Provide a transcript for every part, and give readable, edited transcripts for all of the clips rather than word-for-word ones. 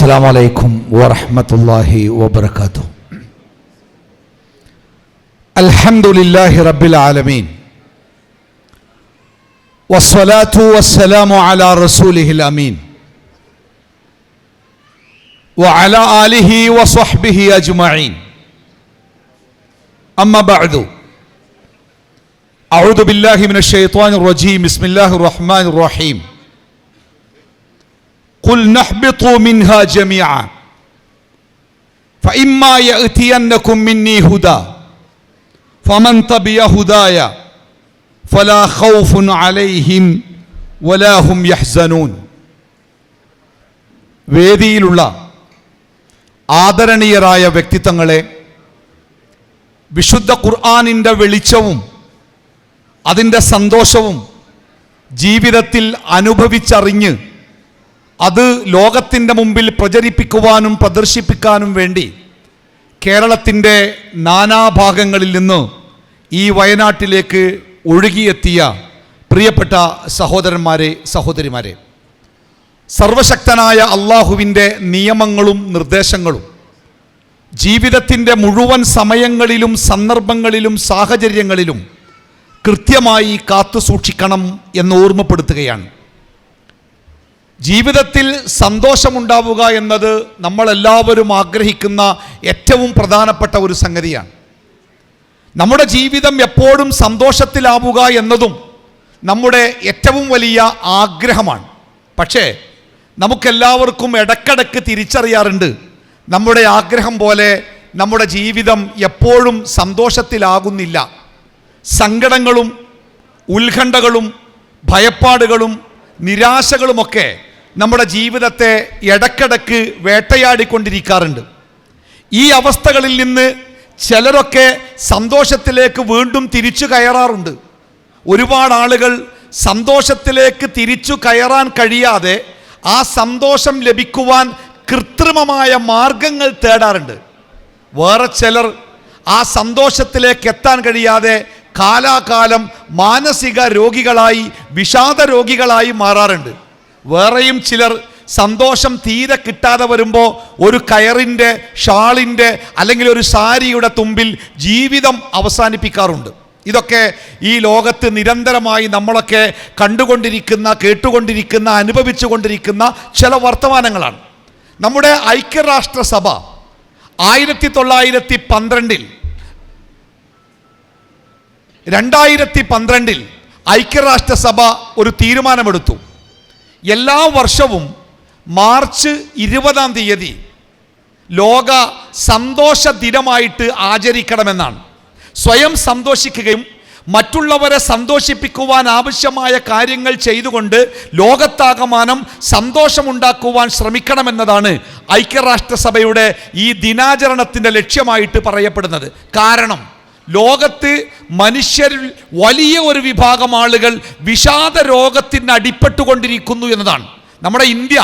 السلام عليكم ورحمة الله وبركاته. الحمد لله رب العالمين والصلاة والسلام على رسوله الأمين وعلى آله وصحبه أجمعين. أما بعد، أعوذ بالله من الشيطان الرجيم. بسم الله الرحمن الرحيم. قل نحبطوا منها جميعا فإما يأتينكم مني هدى فمن تبع هداي فلا خوف عليهم ولا هم يحزنون. വേദിയിലുള്ള ആദരണീയരായ വ്യക്തിത്വങ്ങളെ, വിശുദ്ധ ഖുർആനിൻ്റെ വെളിച്ചവും അതിൻ്റെ സന്തോഷവും ജീവിതത്തിൽ അനുഭവിച്ചറിഞ്ഞ് അത് ലോകത്തിൻ്റെ മുമ്പിൽ പ്രചരിപ്പിക്കുവാനും പ്രദർശിപ്പിക്കാനും വേണ്ടി കേരളത്തിൻ്റെ നാനാഭാഗങ്ങളിൽ നിന്ന് ഈ വയനാട്ടിലേക്ക് ഒഴുകിയെത്തിയ പ്രിയപ്പെട്ട സഹോദരന്മാരെ, സഹോദരിമാരെ, സർവശക്തനായ അള്ളാഹുവിൻ്റെ നിയമങ്ങളും നിർദ്ദേശങ്ങളും ജീവിതത്തിൻ്റെ മുഴുവൻ സമയങ്ങളിലും സന്ദർഭങ്ങളിലും സാഹചര്യങ്ങളിലും കൃത്യമായി കാത്തു സൂക്ഷിക്കണം എന്ന് ഓർമ്മപ്പെടുത്തുകയാണ്. ജീവിതത്തിൽ സന്തോഷമുണ്ടാവുക എന്നത് നമ്മളെല്ലാവരും ആഗ്രഹിക്കുന്ന ഏറ്റവും പ്രധാനപ്പെട്ട ഒരു സംഗതിയാണ്. നമ്മുടെ ജീവിതം എപ്പോഴും സന്തോഷത്തിലാവുക എന്നതും നമ്മുടെ ഏറ്റവും വലിയ ആഗ്രഹമാണ്. പക്ഷേ നമുക്കെല്ലാവർക്കും ഇടയ്ക്കിടയ്ക്ക് തിരിച്ചറിയാറുണ്ട്, നമ്മുടെ ആഗ്രഹം പോലെ നമ്മുടെ ജീവിതം എപ്പോഴും സന്തോഷത്തിലാകുന്നില്ല. സങ്കടങ്ങളും ഉത്കണ്ഠകളും ഭയപ്പാടുകളും നിരാശകളുമൊക്കെ നമ്മുടെ ജീവിതത്തെ ഇടയ്ക്കിടയ്ക്ക് വേട്ടയാടിക്കൊണ്ടിരിക്കാറുണ്ട്. ഈ അവസ്ഥകളിൽ നിന്ന് ചിലരൊക്കെ സന്തോഷത്തിലേക്ക് വീണ്ടും തിരിച്ചു കയറാറുണ്ട്. ഒരുപാട് ആളുകൾ സന്തോഷത്തിലേക്ക് തിരിച്ചു കയറാൻ കഴിയാതെ ആ സന്തോഷം ലഭിക്കുവാൻ കൃത്രിമമായ മാർഗങ്ങൾ തേടാറുണ്ട്. വേറെ ചിലർ ആ സന്തോഷത്തിലേക്ക് എത്താൻ കഴിയാതെ കാലാകാലം മാനസിക രോഗികളായി, വിഷാദ രോഗികളായി മാറാറുണ്ട്. വേറെയും ചിലർ സന്തോഷം തീരെ കിട്ടാതെ വരുമ്പോൾ ഒരു കയറിൻ്റെ, ഷാളിൻ്റെ അല്ലെങ്കിൽ ഒരു സാരിയുടെ തുമ്പിൽ ജീവിതം അവസാനിപ്പിക്കാറുണ്ട്. ഇതൊക്കെ ഈ ലോകത്ത് നിരന്തരമായി നമ്മളൊക്കെ കണ്ടുകൊണ്ടിരിക്കുന്ന, കേട്ടുകൊണ്ടിരിക്കുന്ന, അനുഭവിച്ചു കൊണ്ടിരിക്കുന്ന ചില വർത്തമാനങ്ങളാണ്. നമ്മുടെ ഐക്യരാഷ്ട്രസഭ 2012 ഐക്യരാഷ്ട്രസഭ ഒരു തീരുമാനമെടുത്തു. എല്ലാ വർഷവും മാർച്ച് 20 ലോക സന്തോഷ ദിനമായിട്ട് ആചരിക്കണമെന്നാണ്. സ്വയം സന്തോഷിക്കുകയും മറ്റുള്ളവരെ സന്തോഷിപ്പിക്കുവാൻ ആവശ്യമായ കാര്യങ്ങൾ ചെയ്തുകൊണ്ട് ലോകത്താകമാനം സന്തോഷമുണ്ടാക്കുവാൻ ശ്രമിക്കണമെന്നതാണ് ഐക്യരാഷ്ട്രസഭയുടെ ഈ ദിനാചരണത്തിൻ്റെ ലക്ഷ്യമായിട്ട് പറയപ്പെടുന്നത്. കാരണം ലോകത്ത് മനുഷ്യരിൽ വലിയ ഒരു വിഭാഗം ആളുകൾ വിഷാദ രോഗത്തിന് അടിപ്പെട്ടുകൊണ്ടിരിക്കുന്നു എന്നതാണ്. നമ്മുടെ ഇന്ത്യ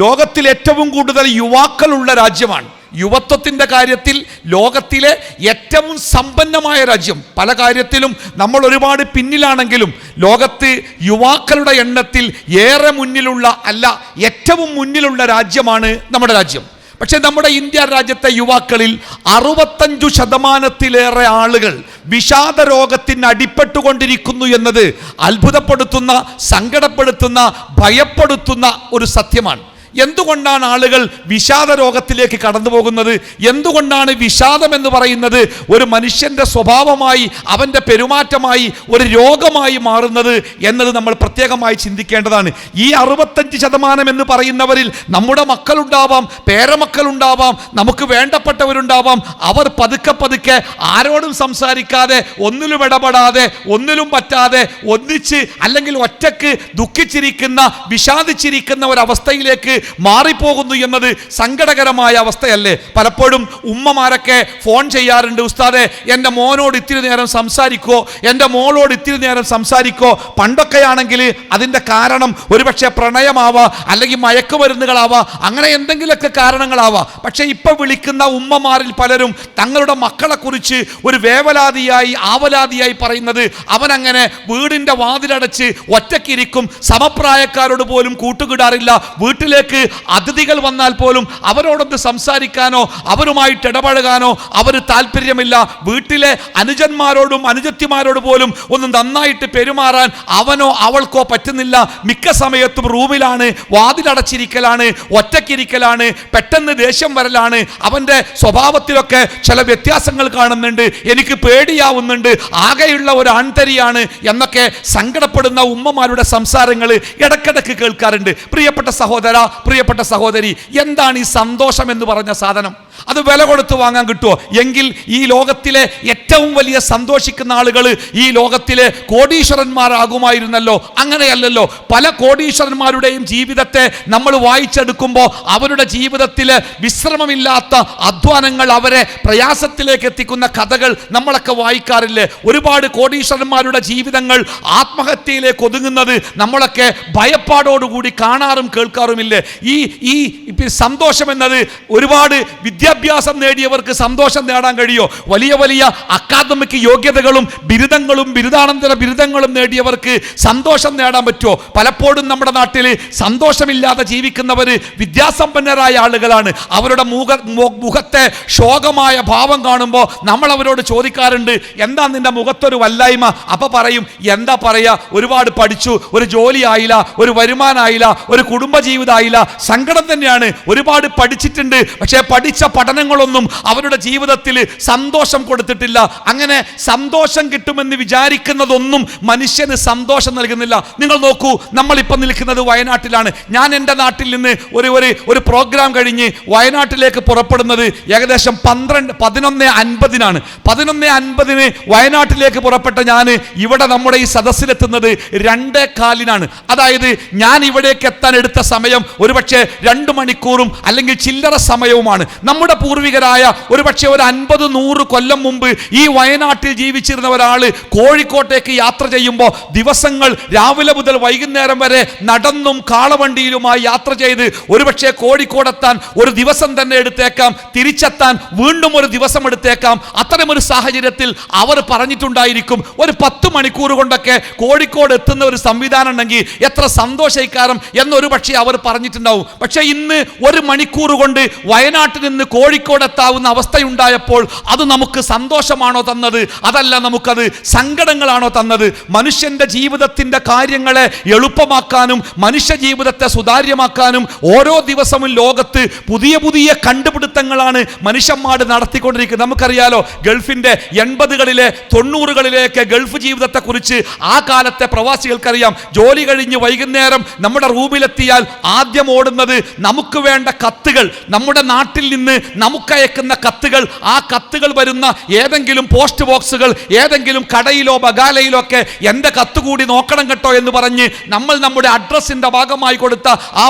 ലോകത്തിൽ ഏറ്റവും കൂടുതൽ യുവാക്കളുള്ള രാജ്യമാണ്. യുവത്വത്തിൻ്റെ കാര്യത്തിൽ ലോകത്തിലെ ഏറ്റവും സമ്പന്നമായ രാജ്യം. പല കാര്യത്തിലും നമ്മൾ ഒരുപാട് പിന്നിലാണെങ്കിലും ലോകത്ത് യുവാക്കളുടെ എണ്ണത്തിൽ ഏറെ മുന്നിലുള്ള, അല്ല ഏറ്റവും മുന്നിലുള്ള രാജ്യമാണ് നമ്മുടെ രാജ്യം. പക്ഷേ നമ്മുടെ ഇന്ത്യ രാജ്യത്തെ യുവാക്കളിൽ 65% ആളുകൾ വിഷാദ രോഗത്തിന് അടിപ്പെട്ടുകൊണ്ടിരിക്കുന്നു എന്നത് അത്ഭുതപ്പെടുത്തുന്ന, സങ്കടപ്പെടുത്തുന്ന, ഭയപ്പെടുത്തുന്ന ഒരു സത്യമാണ്. എന്തുകൊണ്ടാണ് ആളുകൾ വിഷാദ രോഗത്തിലേക്ക് കടന്നു പോകുന്നത്? എന്തുകൊണ്ടാണ് വിഷാദം എന്ന് പറയുന്നത് ഒരു മനുഷ്യൻ്റെ സ്വഭാവമായി, അവൻ്റെ പെരുമാറ്റമായി, ഒരു രോഗമായി മാറുന്നത് എന്നത് നമ്മൾ പ്രത്യേകമായി ചിന്തിക്കേണ്ടതാണ്. ഈ 65% എന്ന് പറയുന്നവരിൽ നമ്മുടെ മക്കളുണ്ടാവാം, പേരമക്കളുണ്ടാവാം, നമുക്ക് വേണ്ടപ്പെട്ടവരുണ്ടാവാം. അവർ പതുക്കെ പതുക്കെ ആരോടും സംസാരിക്കാതെ, ഒന്നിലും ഇടപെടാതെ, ഒന്നിലും പറ്റാതെ ഒന്നിച്ച് അല്ലെങ്കിൽ ഒറ്റക്ക് ദുഃഖിച്ചിരിക്കുന്ന, വിഷാദിച്ചിരിക്കുന്ന ഒരവസ്ഥയിലേക്ക് മാറിപ്പോകുന്നു എന്നത് സങ്കടകരമായ അവസ്ഥയല്ലേ? പലപ്പോഴും ഉമ്മമാരൊക്കെ ഫോൺ ചെയ്യാറുണ്ട്, ഉസ്താദെ എൻ്റെ മോനോട് ഇത്തിരി നേരം സംസാരിക്കോ, എൻ്റെ മോളോട് ഇത്തിരി നേരം സംസാരിക്കോ. പണ്ടൊക്കെയാണെങ്കിൽ അതിൻ്റെ കാരണം ഒരുപക്ഷെ പ്രണയമാവാം, അല്ലെങ്കിൽ മയക്കുമരുന്നുകളാവാം, അങ്ങനെ എന്തെങ്കിലുമൊക്കെ കാരണങ്ങളാവാം. പക്ഷേ ഇപ്പോൾ വിളിക്കുന്ന ഉമ്മമാരിൽ പലരും തങ്ങളുടെ മക്കളെക്കുറിച്ച് ഒരു വേവലാതിയായി, ആവലാതിയായി പറയുന്നത് അവനങ്ങനെ വീടിൻ്റെ വാതിലടച്ച് ഒറ്റയ്ക്കിരിക്കും, സമപ്രായക്കാരോട് പോലും കൂട്ടുകിടാറില്ല, വീട്ടിലേക്ക് വീട്ടിലേക്ക് അതിഥികൾ വന്നാൽ പോലും അവരോടൊന്ന് സംസാരിക്കാനോ അവരുമായിട്ട് ഇടപഴകാനോ അവർ താല്പര്യമില്ല. വീട്ടിലെ അനുജന്മാരോടും അനുജത്തിമാരോട് പോലും ഒന്ന് നന്നായിട്ട് പെരുമാറാൻ അവനോ അവൾക്കോ പറ്റുന്നില്ല. മിക്ക സമയത്തും റൂമിലാണ്, വാതിലടച്ചിരിക്കലാണ്, ഒറ്റക്കിരിക്കലാണ്, പെട്ടെന്ന് ദേഷ്യം വരലാണ്. അവൻ്റെ സ്വഭാവത്തിലൊക്കെ ചില വ്യത്യാസങ്ങൾ കാണുന്നുണ്ട്, എനിക്ക് പേടിയാവുന്നുണ്ട്, ആകെയുള്ള ഒരു ആൺതരിയാണ് എന്നൊക്കെ സങ്കടപ്പെടുന്ന ഉമ്മമാരുടെ സംസാരങ്ങൾ ഇടക്കിടക്ക് കേൾക്കാറുണ്ട്. പ്രിയപ്പെട്ട സഹോദര, പ്രിയപ്പെട്ട സഹോദരി, എന്താണ് ഈ സന്തോഷം എന്ന് പറഞ്ഞ സാധനം? അത് വില കൊടുത്ത് വാങ്ങാൻ കിട്ടുമോ? എങ്കിൽ ഈ ലോകത്തിലെ ഏറ്റവും വലിയ സന്തോഷിക്കുന്ന ആളുകൾ ഈ ലോകത്തിലെ കോടീശ്വരന്മാരാകുമായിരുന്നല്ലോ. അങ്ങനെയല്ലല്ലോ. പല കോടീശ്വരന്മാരുടെയും ജീവിതത്തെ നമ്മൾ വായിച്ചെടുക്കുമ്പോൾ അവരുടെ ജീവിതത്തിലെ വിശ്രമമില്ലാത്ത അധ്വാനങ്ങൾ അവരെ പ്രയാസത്തിലേക്ക് എത്തിക്കുന്ന കഥകൾ നമ്മളൊക്കെ വായിക്കാറില്ലേ? ഒരുപാട് കോടീശ്വരന്മാരുടെ ജീവിതങ്ങൾ ആത്മഹത്യയിലേക്ക് ഒതുങ്ങുന്നത് നമ്മളൊക്കെ ഭയപ്പാടോടുകൂടി കാണാറും കേൾക്കാറുമില്ലേ? ഈ സന്തോഷം എന്നത് ഒരുപാട് വിദ്യാഭ്യാസം നേടിയവർക്ക് സന്തോഷം നേടാൻ കഴിയോ? വലിയ വലിയ അക്കാദമിക് യോഗ്യതകളും ബിരുദങ്ങളും ബിരുദാനന്തര ബിരുദങ്ങളും നേടിയവർക്ക് സന്തോഷം നേടാൻ പറ്റുമോ? പലപ്പോഴും നമ്മുടെ നാട്ടിൽ സന്തോഷമില്ലാതെ ജീവിക്കുന്നവർ വിദ്യാസമ്പന്നരായ ആളുകളാണ്. അവരുടെ മുഖത്തെ ശോകമായ ഭാവം കാണുമ്പോൾ നമ്മൾ അവരോട് ചോദിക്കാറുണ്ട്, എന്താ നിന്റെ മുഖത്തൊരു വല്ലായ്മ? അപ്പൊ പറയും, എന്താ പറയാ, ഒരുപാട് പഠിച്ചു, ഒരു ജോലി ആയില്ല, ഒരു വരുമാനമായില്ല, ഒരു കുടുംബജീവിതമായില്ല, സങ്കടം തന്നെയാണ്. ഒരുപാട് പഠിച്ചിട്ടുണ്ട്, പക്ഷേ പഠിച്ച പഠനങ്ങളൊന്നും അവരുടെ ജീവിതത്തിൽ സന്തോഷം കൊടുത്തിട്ടില്ല. അങ്ങനെ സന്തോഷം കിട്ടുമെന്ന് വിചാരിക്കുന്നതൊന്നും മനുഷ്യന് സന്തോഷം നൽകുന്നില്ല. നിങ്ങൾ നോക്കൂ, നമ്മളിപ്പോൾ നിൽക്കുന്നത് വയനാട്ടിലാണ്. ഞാൻ എൻ്റെ നാട്ടിൽ നിന്ന് ഒരു പ്രോഗ്രാം കഴിഞ്ഞ് വയനാട്ടിലേക്ക് പുറപ്പെടുന്നത് ഏകദേശം 11:50 11:50 വയനാട്ടിലേക്ക് പുറപ്പെട്ട ഞാൻ ഇവിടെ നമ്മുടെ ഈ സദസ്സിലെത്തുന്നത് 2:15. അതായത് ഞാൻ ഇവിടേക്ക് എത്താൻ എടുത്ത സമയം ഒരുപക്ഷെ 2 മണിക്കൂറും അല്ലെങ്കിൽ ചില്ലറ സമയവുമാണ്. നമ്മുടെ പൂർവികരായ ഒരുപക്ഷെ ഒരു 50-100 കൊല്ലം മുമ്പ് ഈ വയനാട്ടിൽ ജീവിച്ചിരുന്ന ഒരാൾ കോഴിക്കോട്ടേക്ക് യാത്ര ചെയ്യുമ്പോൾ ദിവസങ്ങൾ രാവിലെ മുതൽ വൈകുന്നേരം വരെ നടന്നും കാളവണ്ടിയിലുമായി യാത്ര ചെയ്ത് ഒരുപക്ഷെ കോഴിക്കോടെത്താൻ ഒരു ദിവസം തന്നെ എടുത്തേക്കാം, തിരിച്ചെത്താൻ വീണ്ടും ഒരു ദിവസം എടുത്തേക്കാം. അത്തരമൊരു സാഹചര്യത്തിൽ അവർ പറഞ്ഞിട്ടുണ്ടായിരിക്കും, ഒരു 10 മണിക്കൂർ കൊണ്ടൊക്കെ കോഴിക്കോട് എത്തുന്ന ഒരു സംവിധാനം ഉണ്ടെങ്കിൽ എത്ര സന്തോഷിക്കാരം എന്നൊരു പക്ഷേ അവർ പറഞ്ഞിട്ടുണ്ടാവും. പക്ഷെ ഇന്ന് 1 മണിക്കൂർ കൊണ്ട് വയനാട്ടിൽ നിന്ന് കോഴിക്കോട് എത്താവുന്ന അവസ്ഥയുണ്ടായപ്പോൾ അത് നമുക്ക് സന്തോഷമാണോ തന്നത്? അതല്ല, നമുക്കത് സങ്കടങ്ങളാണോ തന്നത്? മനുഷ്യന്റെ ജീവിതത്തിന്റെ കാര്യങ്ങളെ എളുപ്പമാക്കാനും മനുഷ്യ ജീവിതത്തെ സുതാര്യമാക്കാനും ഓരോ ദിവസവും ലോകത്ത് പുതിയ പുതിയ കണ്ടുപിടുത്തങ്ങളാണ് മനുഷ്യന്മാർ നടത്തിക്കൊണ്ടിരിക്കുന്നത്. നമുക്കറിയാലോ, ഗൾഫിന്റെ 80കളിലെ 90കളിലേക്ക് ഗൾഫ് ജീവിതത്തെ കുറിച്ച് ആ കാലത്തെ പ്രവാസികൾക്കറിയാം. ജോലി കഴിഞ്ഞ് വൈകുന്നേരം നമ്മുടെ റൂമിലെത്തിയാൽ ആദ്യം ഓടുന്നത് നമുക്ക് വേണ്ട കത്തുകൾ, നമ്മുടെ നാട്ടിൽ നിന്ന് നമുക്കയക്കുന്ന കത്തുകൾ. ആ കത്തുകൾ വരുന്ന ഏതെങ്കിലും പോസ്റ്റ് ബോക്സുകൾ ഏതെങ്കിലും കടയിലോ ബഗാലയിലോ ഒക്കെ എൻ്റെ കത്ത് കൂടി നോക്കണം കേട്ടോ എന്ന് പറഞ്ഞ് നമ്മൾ നമ്മുടെ അഡ്രസ്സിന്റെ ഭാഗമായി കൊടുത്ത ആ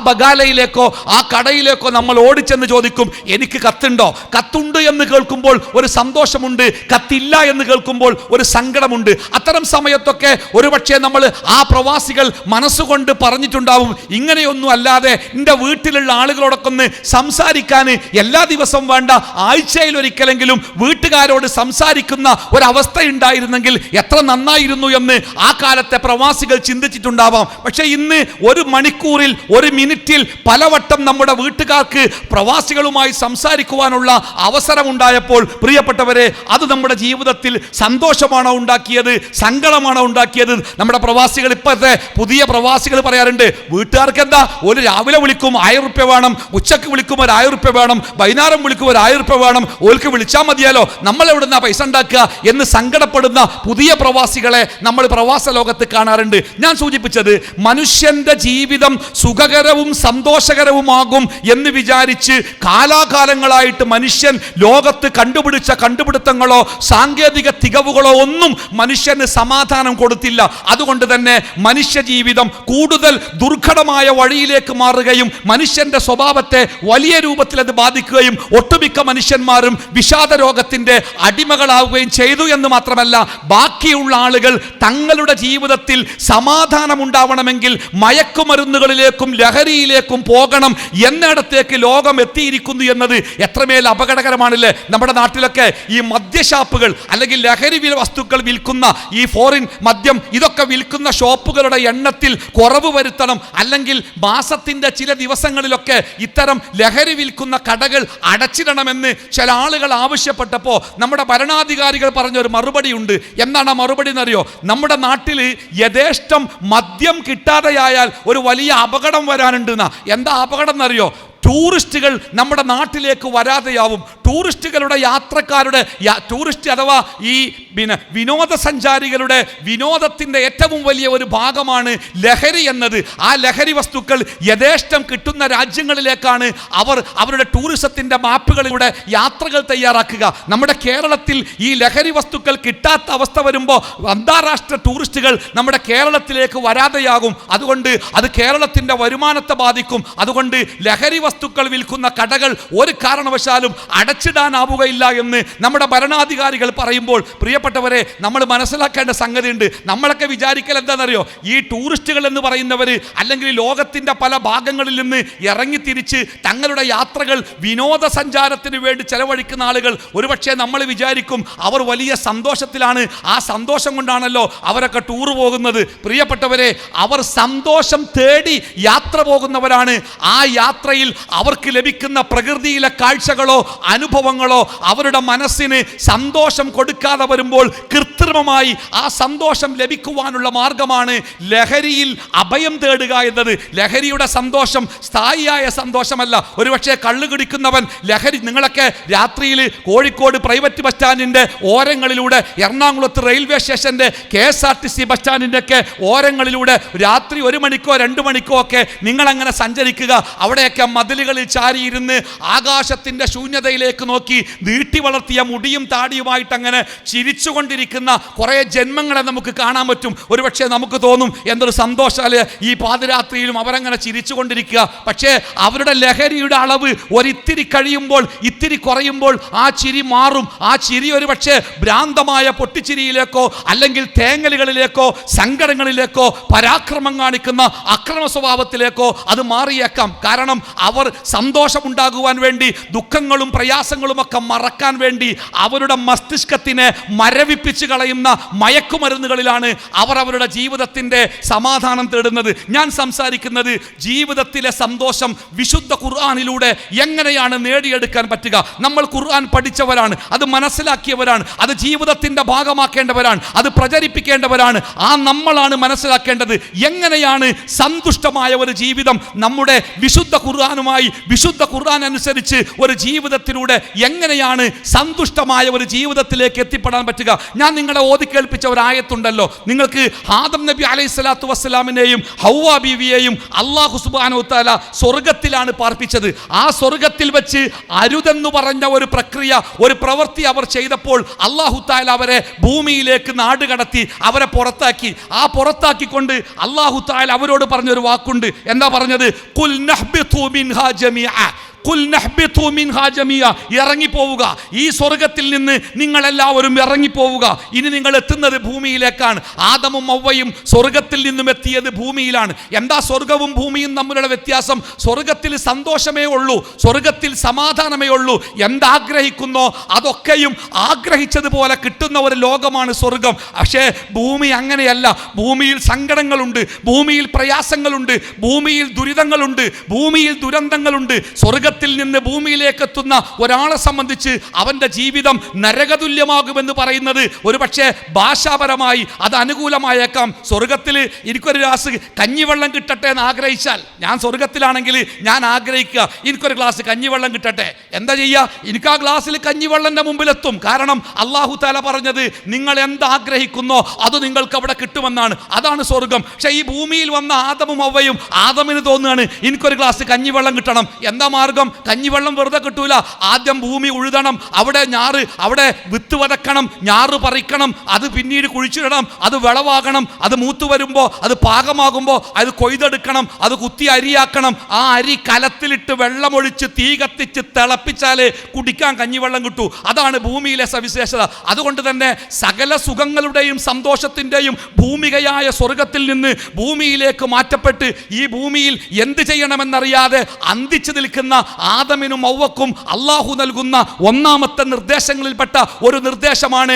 ബഗാലയിലേക്കോ ആ കടയിലേക്കോ നമ്മൾ ഓടിച്ചെന്ന് ചോദിക്കും, എനിക്ക് കത്തുണ്ടോ? കത്തുണ്ട് എന്ന് കേൾക്കുമ്പോൾ ഒരു സന്തോഷമുണ്ട്, കത്തില്ല എന്ന് കേൾക്കുമ്പോൾ ഒരു സങ്കടമുണ്ട്. അത്തരം സമയത്തൊക്കെ ഒരുപക്ഷെ നമ്മൾ ആ പ്രവാസികൾ മനസ്സുകൊണ്ട് പറഞ്ഞിട്ടുണ്ടാവും, ഇങ്ങനെയൊന്നും അല്ലാതെ എൻ്റെ വീട്ടിലുള്ള ആളുകളോടൊക്കെ ഒന്ന് സംസാരിക്കാൻ എല്ലാ ദിവസവും വേണ്ട, ആഴ്ചയിൽ ഒരിക്കലെങ്കിലും വീട്ടുകാരോട് സംസാരിക്കുന്ന ഒരവസ്ഥ ഉണ്ടായിരുന്നെങ്കിൽ എത്ര നന്നായിരുന്നു എന്ന് ആ കാലത്തെ പ്രവാസികൾ ചിന്തിച്ചിട്ടുണ്ടാവാം. പക്ഷെ ഇന്ന് 1 മണിക്കൂറിൽ 1 മിനിറ്റിൽ പലവട്ടം നമ്മുടെ വീട്ടുകാർക്ക് പ്രവാസികളുമായി സംസാരിക്കുവാനുള്ള അവസരമുണ്ടായപ്പോൾ പ്രിയപ്പെട്ടവരെ, അത് നമ്മുടെ ജീവിതത്തിൽ സന്തോഷമാണോ ഉണ്ടാക്കിയത്, സങ്കടമാണോ ഉണ്ടാക്കിയത്? നമ്മുടെ പ്രവാസികൾ, ഇപ്പോഴത്തെ പുതിയ പ്രവാസികൾ പറയാറുണ്ട്, വീട്ടുകാർക്ക് എന്താ, ഒരു രാവിലെ വിളിക്കും 1000 റുപ്യ വേണം, ഉച്ചക്ക് വിളിക്കും 1000 റുപ്യ വേണം, വൈകുന്നേരം വിളിക്കും 1000 റുപ്യ വേണം, ഓൾക്ക് വിളിച്ചാൽ മതിയാലോ, നമ്മൾ എവിടുന്ന പൈസ ഉണ്ടാക്കുക എന്ന് സങ്കടപ്പെടുന്ന പുതിയ പ്രവാസികളെ നമ്മൾ പ്രവാസ ലോകത്ത് കാണാറുണ്ട്. ഞാൻ സൂചിപ്പിച്ചത്, മനുഷ്യന്റെ ജീവിതം സുഖകരവും സന്തോഷകരവുമാകും എന്ന് വിചാരിച്ച് കാലാകാലങ്ങളായിട്ട് മനുഷ്യൻ ലോകത്ത് കണ്ടുപിടിച്ച കണ്ടുപിടുത്തങ്ങളോ സാങ്കേതിക തികവുകളോ ഒന്നും മനുഷ്യന് സമാധാനം കൊടുത്തില്ല. അതുകൊണ്ട് തന്നെ മനുഷ്യ ജീവിതം കൂടുതൽ ദുർഘടമായ വഴിയിലേക്ക് മാറുകയും മനുഷ്യന്റെ സ്വഭാവത്തെ വലിയ രൂപത്തിൽ അത് ബാധിക്കുകയും ഒട്ടുമിക്ക മനുഷ്യന്മാരും വിഷാദ രോഗത്തിന്റെ അടിമകളാവുകയും ചെയ്തു എന്ന് മാത്രമല്ല, ബാക്കിയുള്ള ആളുകൾ തങ്ങളുടെ ജീവിതത്തിൽ സമാധാനം ഉണ്ടാവണമെങ്കിൽ മയക്കുമരുന്നുകളിലേക്കും ലഹരിയിലേക്കും പോകണം എന്നിടത്തേക്ക് ലോകം എത്തിയിരിക്കുന്നു എന്നത് എത്രമേൽ അപകടകരമാണല്ലേ. നമ്മുടെ നാട്ടിലൊക്കെ ഈ മദ്യഷാപ്പുകൾ അല്ലെങ്കിൽ ലഹരി വസ്തുക്കൾ വിൽക്കുന്ന ഈ ഫോറിൻ മദ്യം ഇതൊക്കെ വിൽക്കുന്ന ഷോപ്പുകളുടെ എണ്ണത്തിൽ കുറവ് വരുത്തണം, അല്ലെങ്കിൽ മാസത്തിന്റെ ചില ദിവസങ്ങളിലൊക്കെ ഇത്തരം ലഹരി വിൽക്കുന്ന കടകൾ അടച്ചിടണമെന്ന് ചില ആളുകൾ ആവശ്യപ്പെട്ടപ്പോൾ നമ്മുടെ ഭരണാധികാരികൾ പറഞ്ഞൊരു മറുപടി ഉണ്ട്. എന്താണ് ആ മറുപടി എന്നറിയോ? നമ്മുടെ നാട്ടിൽ യഥേഷ്ടം മദ്യം കിട്ടാതെയായാൽ ഒരു വലിയ അപകടം വരാനുണ്ടെന്നാ. എന്താ അപകടം എന്നറിയോ? ടൂറിസ്റ്റുകൾ നമ്മുടെ നാട്ടിലേക്ക് വരാതെയാവും. ടൂറിസ്റ്റുകളുടെ യാത്രക്കാരുടെ ടൂറിസ്റ്റ് അഥവാ ഈ വിനോദസഞ്ചാരികളുടെ വിനോദത്തിൻ്റെ ഏറ്റവും വലിയ ഒരു ഭാഗമാണ് ലഹരി എന്നത്. ആ ലഹരി വസ്തുക്കൾ യഥേഷ്ടം കിട്ടുന്ന രാജ്യങ്ങളിലേക്കാണ് അവർ അവരുടെ ടൂറിസത്തിൻ്റെ മാപ്പുകളിലൂടെ യാത്രകൾ തയ്യാറാക്കുക. നമ്മുടെ കേരളത്തിൽ ഈ ലഹരി വസ്തുക്കൾ കിട്ടാത്ത അവസ്ഥ വരുമ്പോൾ അന്താരാഷ്ട്ര ടൂറിസ്റ്റുകൾ നമ്മുടെ കേരളത്തിലേക്ക് വരാതെയാകും. അതുകൊണ്ട് അത് കേരളത്തിൻ്റെ വരുമാനത്തെ ബാധിക്കും. അതുകൊണ്ട് ലഹരി വസ്തുക്കൾ വിൽക്കുന്ന കടകൾ ഒരു കാരണവശാലും അടച്ചിടാനാവുകയില്ല എന്ന് നമ്മുടെ ഭരണാധികാരികൾ പറയുമ്പോൾ, പ്രിയപ്പെട്ടവരെ, നമ്മൾ മനസ്സിലാക്കേണ്ട സംഗതിയുണ്ട്. നമ്മളൊക്കെ വിചാരിക്കൽ എന്താണെന്നറിയോ? ഈ ടൂറിസ്റ്റുകൾ എന്ന് പറയുന്നവർ അല്ലെങ്കിൽ ലോകത്തിൻ്റെ പല ഭാഗങ്ങളിൽ നിന്ന് ഇറങ്ങിത്തിരിച്ച് തങ്ങളുടെ യാത്രകൾ വിനോദസഞ്ചാരത്തിന് വേണ്ടി ചെലവഴിക്കുന്ന ആളുകൾ ഒരുപക്ഷെ നമ്മൾ വിചാരിക്കും അവർ വലിയ സന്തോഷത്തിലാണ്, ആ സന്തോഷം കൊണ്ടാണല്ലോ അവരൊക്കെ ടൂർ പോകുന്നത്. പ്രിയപ്പെട്ടവരെ, അവർ സന്തോഷം തേടി യാത്ര പോകുന്നവരാണ്. ആ യാത്രയിൽ അവർക്ക് ലഭിക്കുന്ന പ്രകൃതിയിലെ കാഴ്ചകളോ അനുഭവങ്ങളോ അവരുടെ മനസ്സിന് സന്തോഷം കൊടുക്കാതെ വരുമ്പോൾ കൃത്രിമമായി ആ സന്തോഷം ലഭിക്കുവാനുള്ള മാർഗമാണ് ലഹരിയിൽ അഭയം തേടുക എന്നത്. ലഹരിയുടെ സന്തോഷം സ്ഥായിയായ സന്തോഷമല്ല. ഒരുപക്ഷെ കള്ളു കുടിക്കുന്നവൻ ലഹരി, നിങ്ങളൊക്കെ രാത്രിയിൽ കോഴിക്കോട് പ്രൈവറ്റ് ബസ് സ്റ്റാൻഡിൻ്റെ ഓരങ്ങളിലൂടെ, എറണാകുളത്ത് റെയിൽവേ സ്റ്റേഷൻ്റെ KSRTC ബസ് സ്റ്റാൻഡിൻ്റെ ഒക്കെ ഓരങ്ങളിലൂടെ രാത്രി 1 മണിക്കോ 2 മണിക്കോ ഒക്കെ നിങ്ങളങ്ങനെ സഞ്ചരിക്കുക. അവിടെയൊക്കെ മതിലുകളിൽ ചാരിയിരുന്ന് ആകാശത്തിൻ്റെ ശൂന്യതയിലേക്ക് നോക്കി നീട്ടി വളർത്തിയ മുടിയും താടിയുമായിട്ട് അങ്ങനെ ചിരിച്ചുകൊണ്ടിരിക്കുന്ന കുറേ ജന്മങ്ങളെ നമുക്ക് കാണാൻ പറ്റും. ഒരുപക്ഷെ നമുക്ക് തോന്നും എന്തൊരു സന്തോഷാല് ഈ പാതിരാത്രിയിലും അവരങ്ങനെ ചിരിച്ചുകൊണ്ടിരിക്കുക. പക്ഷേ അവരുടെ ലഹരിയുടെ അളവ് ഒരിത്തിരി കഴിയുമ്പോൾ, ഇത്തിരി കുറയുമ്പോൾ ആ ചിരി മാറും. ആ ചിരി ഒരുപക്ഷെ ഭ്രാന്തമായ പൊട്ടിച്ചിരിയിലേക്കോ അല്ലെങ്കിൽ തേങ്ങലുകളിലേക്കോ സങ്കടങ്ങളിലേക്കോ പരാക്രമം കാണിക്കുന്ന അക്രമ സ്വഭാവത്തിലേക്കോ അത് മാറിയേക്കാം. കാരണം അവർ സന്തോഷമുണ്ടാകുവാൻ വേണ്ടി, ദുഃഖങ്ങളും പ്രയാസങ്ങളും ഒക്കെ മറക്കാൻ വേണ്ടി അവരുടെ മസ്തിഷ്കത്തിനെ മരവിപ്പിച്ച് കളയുന്ന മയക്കുമരുന്നുകളിലാണ് അവർ അവരുടെ ജീവിതത്തിൻ്റെ സമാധാനം തേടുന്നത്. ഞാൻ സംസാരിക്കുന്നത് ജീവിതത്തിലെ സന്തോഷം വിശുദ്ധ ഖുർആനിലൂടെ എങ്ങനെയാണ് നേടിയെടുക്കാൻ പറ്റുക. നമ്മൾ ഖുർആൻ പഠിച്ചവരാണ്, അത് മനസ്സിലാക്കിയവരാണ്, അത് ജീവിതത്തിൻ്റെ ഭാഗമാക്കേണ്ടവരാണ്, അത് പ്രചരിപ്പിക്കേണ്ടവരാണ്. ആ നമ്മളാണ് മനസ്സിലാക്കേണ്ടത് എങ്ങനെയാണ് സന്തുഷ്ടമായ ഒരു ജീവിതം നമ്മുടെ വിശുദ്ധ ഖുർആനുമായി, വിശുദ്ധ ഖുർആൻ അനുസരിച്ച് ഒരു ജീവിതത്തിലൂടെ എങ്ങനെയാണ് സന്തുഷ്ടമായ ഒരു ജീവിതത്തിലേക്ക് എത്തിപ്പെടാൻ പറ്റുക. ഞാൻ നിങ്ങളെ ഓതി കേൾപ്പിച്ച ഒരു ആയത്തുണ്ടല്ലോ, നിങ്ങൾക്ക് ആദം നബി അലൈഹി സ്വലാത്തു വസ്സലാമിനെയും ഹവ്വ ബീവിയെയും അല്ലാഹു സുബ്ഹാനഹു വ തആല സ്വർഗത്തിലാണ് പാർപ്പിച്ചത്. ആ സ്വർഗത്തിൽ വെച്ച് അരുതെന്ന് പറഞ്ഞ ഒരു പ്രക്രിയ, ഒരു പ്രവൃത്തി അവർ ചെയ്തപ്പോൾ അല്ലാഹു തആല അവരെ ഭൂമിയിലേക്ക് നാടുകടത്തി, അവരെ പുറത്താക്കി. ആ പുറത്താക്കിക്കൊണ്ട് അല്ലാഹു തആല അവരോട് പറഞ്ഞൊരു വാക്കുണ്ട്. എന്താ പറഞ്ഞത്? ഖുൽ നഹ്ബിതു മിൻഹാ ജമീഅ, ഇറങ്ങിപ്പോവുക. ഈ സ്വർഗത്തിൽ നിന്ന് നിങ്ങളെല്ലാവരും ഇറങ്ങിപ്പോവുക. ഇനി നിങ്ങൾ എത്തുന്നത് ഭൂമിയിലേക്കാണ്. ആദമും ഹവ്വയും സ്വർഗത്തിൽ നിന്നും എത്തിയത് ഭൂമിയിലാണ്. എന്താ സ്വർഗവും ഭൂമിയും തമ്മിലുള്ള വ്യത്യാസം? സ്വർഗത്തിൽ സന്തോഷമേ ഉള്ളൂ, സ്വർഗത്തിൽ സമാധാനമേ ഉള്ളൂ. എന്താഗ്രഹിക്കുന്നോ അതൊക്കെയും ആഗ്രഹിച്ചതുപോലെ കിട്ടുന്ന ഒരു ലോകമാണ് സ്വർഗം. പക്ഷേ ഭൂമി അങ്ങനെയല്ല. ഭൂമിയിൽ സങ്കടങ്ങളുണ്ട്, ഭൂമിയിൽ പ്രയാസങ്ങളുണ്ട്, ഭൂമിയിൽ ദുരിതങ്ങളുണ്ട്, ഭൂമിയിൽ ദുരന്തങ്ങളുണ്ട്. സ്വർഗത്തിൽ നിന്ന് ഭൂമിയിലേക്ക് എത്തുന്ന ഒരാളെ സംബന്ധിച്ച് അവന്റെ ജീവിതം നരകതുല്യമാകുമെന്ന് പറയുന്നത് ഒരുപക്ഷെ ഭാഷാപരമായി അത് അനുകൂലമായേക്കാം. സ്വർഗത്തിൽ എനിക്കൊരു ഗ്ലാസ് കഞ്ഞിവെള്ളം കിട്ടട്ടെ എന്ന് ആഗ്രഹിച്ചാൽ, ഞാൻ സ്വർഗത്തിലാണെങ്കിൽ ഞാൻ ആഗ്രഹിക്കുക എനിക്കൊരു ഗ്ലാസ് കഞ്ഞിവെള്ളം കിട്ടട്ടെ. എന്താ ചെയ്യുക? എനിക്ക് ആ ഗ്ലാസ്സിൽ കഞ്ഞിവെള്ളൻ്റെ മുമ്പിലെത്തും. കാരണം അല്ലാഹു തആല പറഞ്ഞത് നിങ്ങൾ എന്താഗ്രഹിക്കുന്നോ അത് നിങ്ങൾക്ക് അവിടെ കിട്ടുമെന്നാണ്. അതാണ് സ്വർഗം. പക്ഷേ ഈ ഭൂമിയിൽ വന്ന ആദമും ഹവ്വയും, ആദമിന് തോന്നുകയാണ് എനിക്കൊരു ഗ്ലാസ് കഞ്ഞിവെള്ളം കിട്ടണം. എന്താ മാർഗം? അത്ഭുതം. കഞ്ഞിവെള്ളം വെറുതെ കിട്ടൂല. ആദ്യം ഭൂമി ഉഴുതണം, അവിടെ ഞാറ്, അവിടെ വിത്ത് വതക്കണം, ഞാറ് പറിക്കണം, അത് പിന്നീട് കുഴിച്ചിടണം, അത് വിളവാകണം, അത് മൂത്ത് വരുമ്പോൾ അത് പാകമാകുമ്പോൾ അത് കൊയ്തെടുക്കണം, അത് കുത്തി അരിയാക്കണം. ആ അരി കലത്തിലിട്ട് വെള്ളമൊഴിച്ച് തീ കത്തിച്ച് തിളപ്പിച്ചാലേ കുടിക്കാൻ കഞ്ഞിവെള്ളം കിട്ടൂ. അതാണ് ഭൂമിയിലെ സവിശേഷത. അതുകൊണ്ട് തന്നെ സകല സുഖങ്ങളുടെയും സന്തോഷത്തിൻ്റെയും ഭൂമികയായ സ്വർഗത്തിൽ നിന്ന് ഭൂമിയിലേക്ക് മാറ്റപ്പെട്ട് ഈ ഭൂമിയിൽ എന്ത് ചെയ്യണമെന്നറിയാതെ അന്തിച്ചു നിൽക്കുന്ന ആദമിനും ഔവക്കും അള്ളാഹു നൽകുന്ന ഒന്നാമത്തെ നിർദ്ദേശങ്ങളിൽപ്പെട്ട ഒരു നിർദ്ദേശമാണ്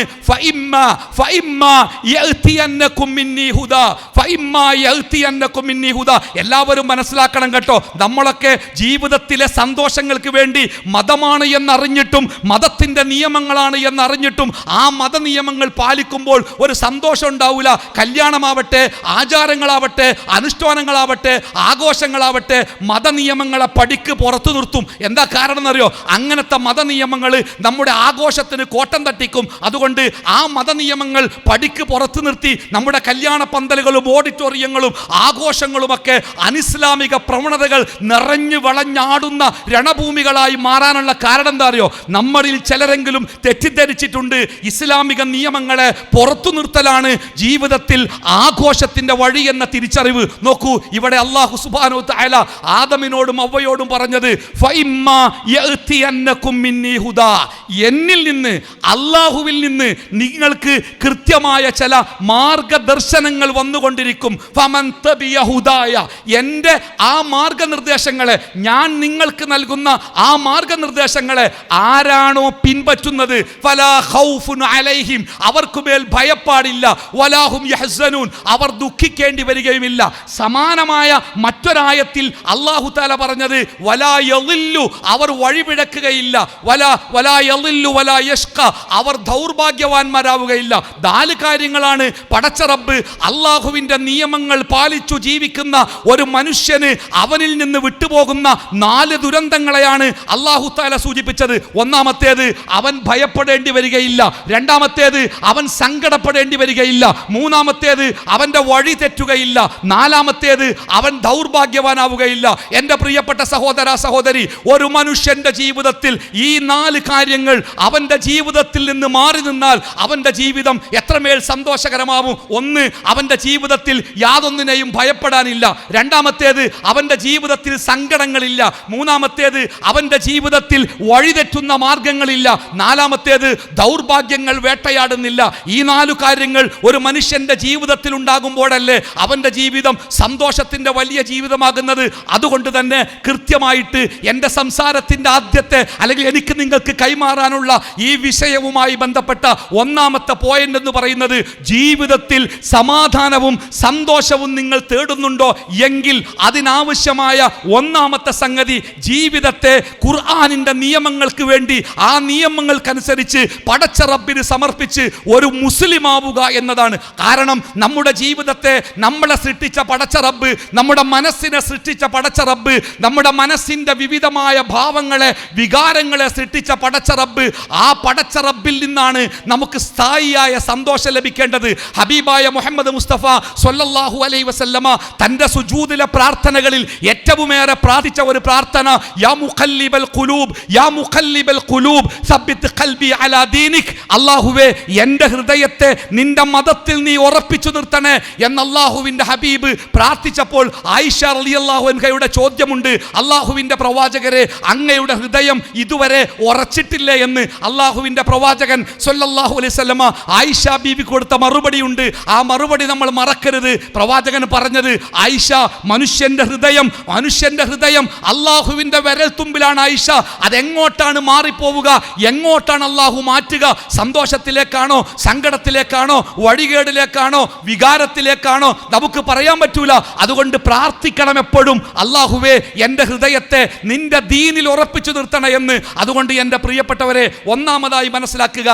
എല്ലാവരും മനസ്സിലാക്കണം കേട്ടോ. നമ്മളൊക്കെ ജീവിതത്തിലെ സന്തോഷങ്ങൾക്ക് വേണ്ടി മതമാണ് എന്നറിഞ്ഞിട്ടും മതത്തിന്റെ നിയമങ്ങളാണ് എന്നറിഞ്ഞിട്ടും ആ മത നിയമങ്ങൾ പാലിക്കുമ്പോൾ ഒരു സന്തോഷം ഉണ്ടാവില്ല. കല്യാണമാവട്ടെ, ആചാരങ്ങളാവട്ടെ, അനുഷ്ഠാനങ്ങളാവട്ടെ, ആഘോഷങ്ങളാവട്ടെ, മതനിയമങ്ങളെ പടിക്ക് പുറത്തു നിർത്തും. എന്താ കാരണം എന്നറിയോ? അങ്ങനത്തെ മതനിയമങ്ങൾ നമ്മുടെ ആഘോഷത്തിന് കോട്ടം തട്ടിക്കും. അതുകൊണ്ട് ആ മതനിയമങ്ങൾ പടിക്ക് പുറത്തു നിർത്തി നമ്മുടെ കല്യാണ പന്തലുകളും ഓഡിറ്റോറിയങ്ങളും ആഘോഷങ്ങളുമൊക്കെ അനിസ്ലാമിക പ്രവണതകൾ നിറഞ്ഞു വളഞ്ഞാടുന്ന രണഭൂമികളായി മാറാനുള്ള കാരണം എന്താ അറിയോ? നമ്മളിൽ ചിലരെങ്കിലും തെറ്റിദ്ധരിച്ചിട്ടുണ്ട് ഇസ്ലാമിക നിയമങ്ങളെ പുറത്തു നിർത്തലാണ് ജീവിതത്തിൽ ആഘോഷത്തിന്റെ വഴി എന്ന തിരിച്ചറിവ്. നോക്കൂ, ഇവിടെ അല്ലാഹു സുബ്ഹാനഹു തആല ആദമിനോടും അവയോടും പറഞ്ഞത് എന്നിൽ നിന്ന്, അല്ലാഹുവിൽ നിന്ന് നിങ്ങൾക്ക് കൃത്യമായ ചില മാർഗദർശനങ്ങൾ വന്നുകൊണ്ടിരിക്കും. എൻ്റെ ആ മാർഗനിർദ്ദേശങ്ങളെ, ഞാൻ നിങ്ങൾക്ക് നൽകുന്ന ആ മാർഗനിർദ്ദേശങ്ങളെ ആരാണോ പിൻപറ്റുന്നത് ഫലാ ഖൗഫുൻ അലൈഹിം, അവർക്കുമേൽ ഭയപ്പാടില്ല, വലാഹും യഹ്സനൂൻ, അവർ ദുഃഖിക്കേണ്ടി വരികയുമില്ല. സമാനമായ മറ്റൊരായത്തിൽ അല്ലാഹു തആല പറഞ്ഞത് വലാ യളില്ലു, അവർ വഴിപിഴക്കുകയില്ല, വലാ യളില്ലു വലാ യഷ്ഖ, അവർ ദൗർഭാഗ്യവാന്മാരാവുകയില്ല. 4 കാര്യങ്ങളാണ് പടച്ച റബ്ബ് അല്ലാഹുവിന്റെ നിയമങ്ങൾ പാലിച്ചു ജീവിക്കുന്ന ഒരു മനുഷ്യന് അവനിൽ നിന്ന് വിട്ടുപോകുന്ന 4 ദുരന്തങ്ങളെയാണ് അല്ലാഹു തആല സൂചിപ്പിച്ചത്. ഒന്നാമത്തേത്, അവൻ ഭയപ്പെടേണ്ടി വരികയില്ല. രണ്ടാമത്തേത്, അവൻ സങ്കടപ്പെടേണ്ടി വരികയില്ല. മൂന്നാമത്തേത്, അവന്റെ വഴി തെറ്റുകയില്ല. നാലാമത്തേത്, അവൻ ദൗർഭാഗ്യവാനാവുകയില്ല. എൻ്റെ പ്രിയപ്പെട്ട സഹോദര സഹോദരി, ഒരു മനുഷ്യന്റെ ജീവിതത്തിൽ ഈ 4 കാര്യങ്ങൾ അവന്റെ ജീവിതത്തിൽ നിന്ന് മാറി നിന്നാൽ അവന്റെ ജീവിതം എത്രമേൽ സന്തോഷകരമാവും. ഒന്ന്, അവന്റെ ജീവിതത്തിൽ യാതൊന്നിനെയും ഭയപ്പെടാനില്ല. രണ്ടാമത്തേത്, അവന്റെ ജീവിതത്തിൽ സങ്കടങ്ങളില്ല. മൂന്നാമത്തേത്, അവന്റെ ജീവിതത്തിൽ വഴിതെറ്റുന്ന മാർഗങ്ങളില്ല. നാലാമത്തേത്, ദൗർഭാഗ്യങ്ങൾ വേട്ടയാടുന്നില്ല. ഈ 4 കാര്യങ്ങൾ ഒരു മനുഷ്യന്റെ ജീവിതത്തിൽ ഉണ്ടാകുമ്പോഴല്ലേ അവന്റെ ജീവിതം സന്തോഷത്തിന്റെ വലിയ ജീവിതമാകുന്നത്. അതുകൊണ്ട് തന്നെ കൃത്യമായിട്ട് എൻ്റെ സംസാരത്തിന്റെ ആദ്യത്തെ, അല്ലെങ്കിൽ എനിക്ക് നിങ്ങൾക്ക് കൈമാറാനുള്ള ഈ വിഷയവുമായി ബന്ധപ്പെട്ട ഒന്നാമത്തെ പോയിന്റ് എന്ന് പറയുന്നത്, ജീവിതത്തിൽ സമാധാനവും സന്തോഷവും നിങ്ങൾ തേടുന്നുണ്ടോ എങ്കിൽ അതിനാവശ്യമായ ഒന്നാമത്തെ സംഗതി ജീവിതത്തെ ഖുർആനിന്റെ നിയമങ്ങൾക്ക് വേണ്ടി, ആ നിയമങ്ങൾക്കനുസരിച്ച് പടച്ച റബ്ബിന് സമർപ്പിച്ച് ഒരു മുസ്ലിം ആവുക എന്നതാണ്. കാരണം നമ്മുടെ ജീവിതത്തെ നമ്മളെ സൃഷ്ടിച്ച പടച്ച റബ്ബ്, നമ്മുടെ മനസ്സിനെ സൃഷ്ടിച്ച പടച്ച റബ്ബ്, നമ്മുടെ മനസ്സിന്റെ വിവിധമായ ഭാവങ്ങളെ, വികാരങ്ങളെ സൃഷ്ടിച്ച പടച്ച റബ്ബ്, ആ പടച്ച റബ്ബിൽ നിന്നാണ് നമുക്ക് സ്ഥായിയായ സന്തോഷം ലഭിക്കേണ്ടത്. ഹബീബായ മുഹമ്മദ് മുസ്തഫ സ്വല്ലല്ലാഹു അലൈഹി വസല്ലമ തന്റെ സുജൂദിലെ പ്രാർത്ഥനകളിൽ ഏറ്റവുമേറെ പ്രാർത്ഥിച്ച ഒരു പ്രാർത്ഥന, യാ മുഖല്ലിബൽ ഖുലൂബ്, യാ മുഖല്ലിബൽ ഖുലൂബ് സബ്ബിത് ഖൽബി അലാ ദീനിക്, അല്ലാഹുവേ എൻ്റെ ഹൃദയത്തെ നിന്റെ മതത്തിൽ നീ ഉറപ്പിച്ചു നിർത്തണേ എന്ന് അല്ലാഹുവിൻ്റെ ഹബീബ് പ്രാർത്ഥിച്ചപ്പോൾ ആയിഷ റളിയല്ലാഹു അൻഹയുടെ ചോദ്യമുണ്ട്, അല്ലാഹുവിൻ്റെ പ്രവാചകരെ, അങ്ങയുടെ ഹൃദയം ഇതുവരെ ഉറച്ചിട്ടില്ലേ എന്ന് അല്ലാഹുവിൻ്റെ പ്രവാചകൻ സ്വല്ലല്ലാഹു അലൈഹി വസല്ലമ ആയിഷ ബീവി കൊടുത്ത മറുപടിയുണ്ട്. ആ മറുപടി നമ്മൾ മറക്കരുത്. പ്രവാചകൻ പറഞ്ഞത്, ആയിഷ, മനുഷ്യന്റെ ഹൃദയം അല്ലാഹുവിൻ്റെ വിരൽ തുമ്പിലാണ് ആയിഷ. അതെങ്ങോട്ടാണ് മാറിപ്പോവുക, എങ്ങോട്ടാണ് അല്ലാഹു മാറ്റുക? സന്തോഷത്തിലേക്കാണോ, സങ്കടത്തിലേക്കാണോ, വഴികേടിലേക്കാണോ, വികാരത്തിലേക്കാണോ? നമുക്ക് പറയാൻ പറ്റൂല. അതുകൊണ്ട് പ്രാർത്ഥിക്കണം എപ്പോഴും, അല്ലാഹുവേ എൻ്റെ ഹൃദയത്തെ നിന്റെ ദീനിൽ ഉറപ്പിച്ചു നിർത്തണേ എന്ന്. അതുകൊണ്ട് എൻ്റെ പ്രിയപ്പെട്ടവരെ, ഒന്നാമതായി മനസ്സിലാക്കുക,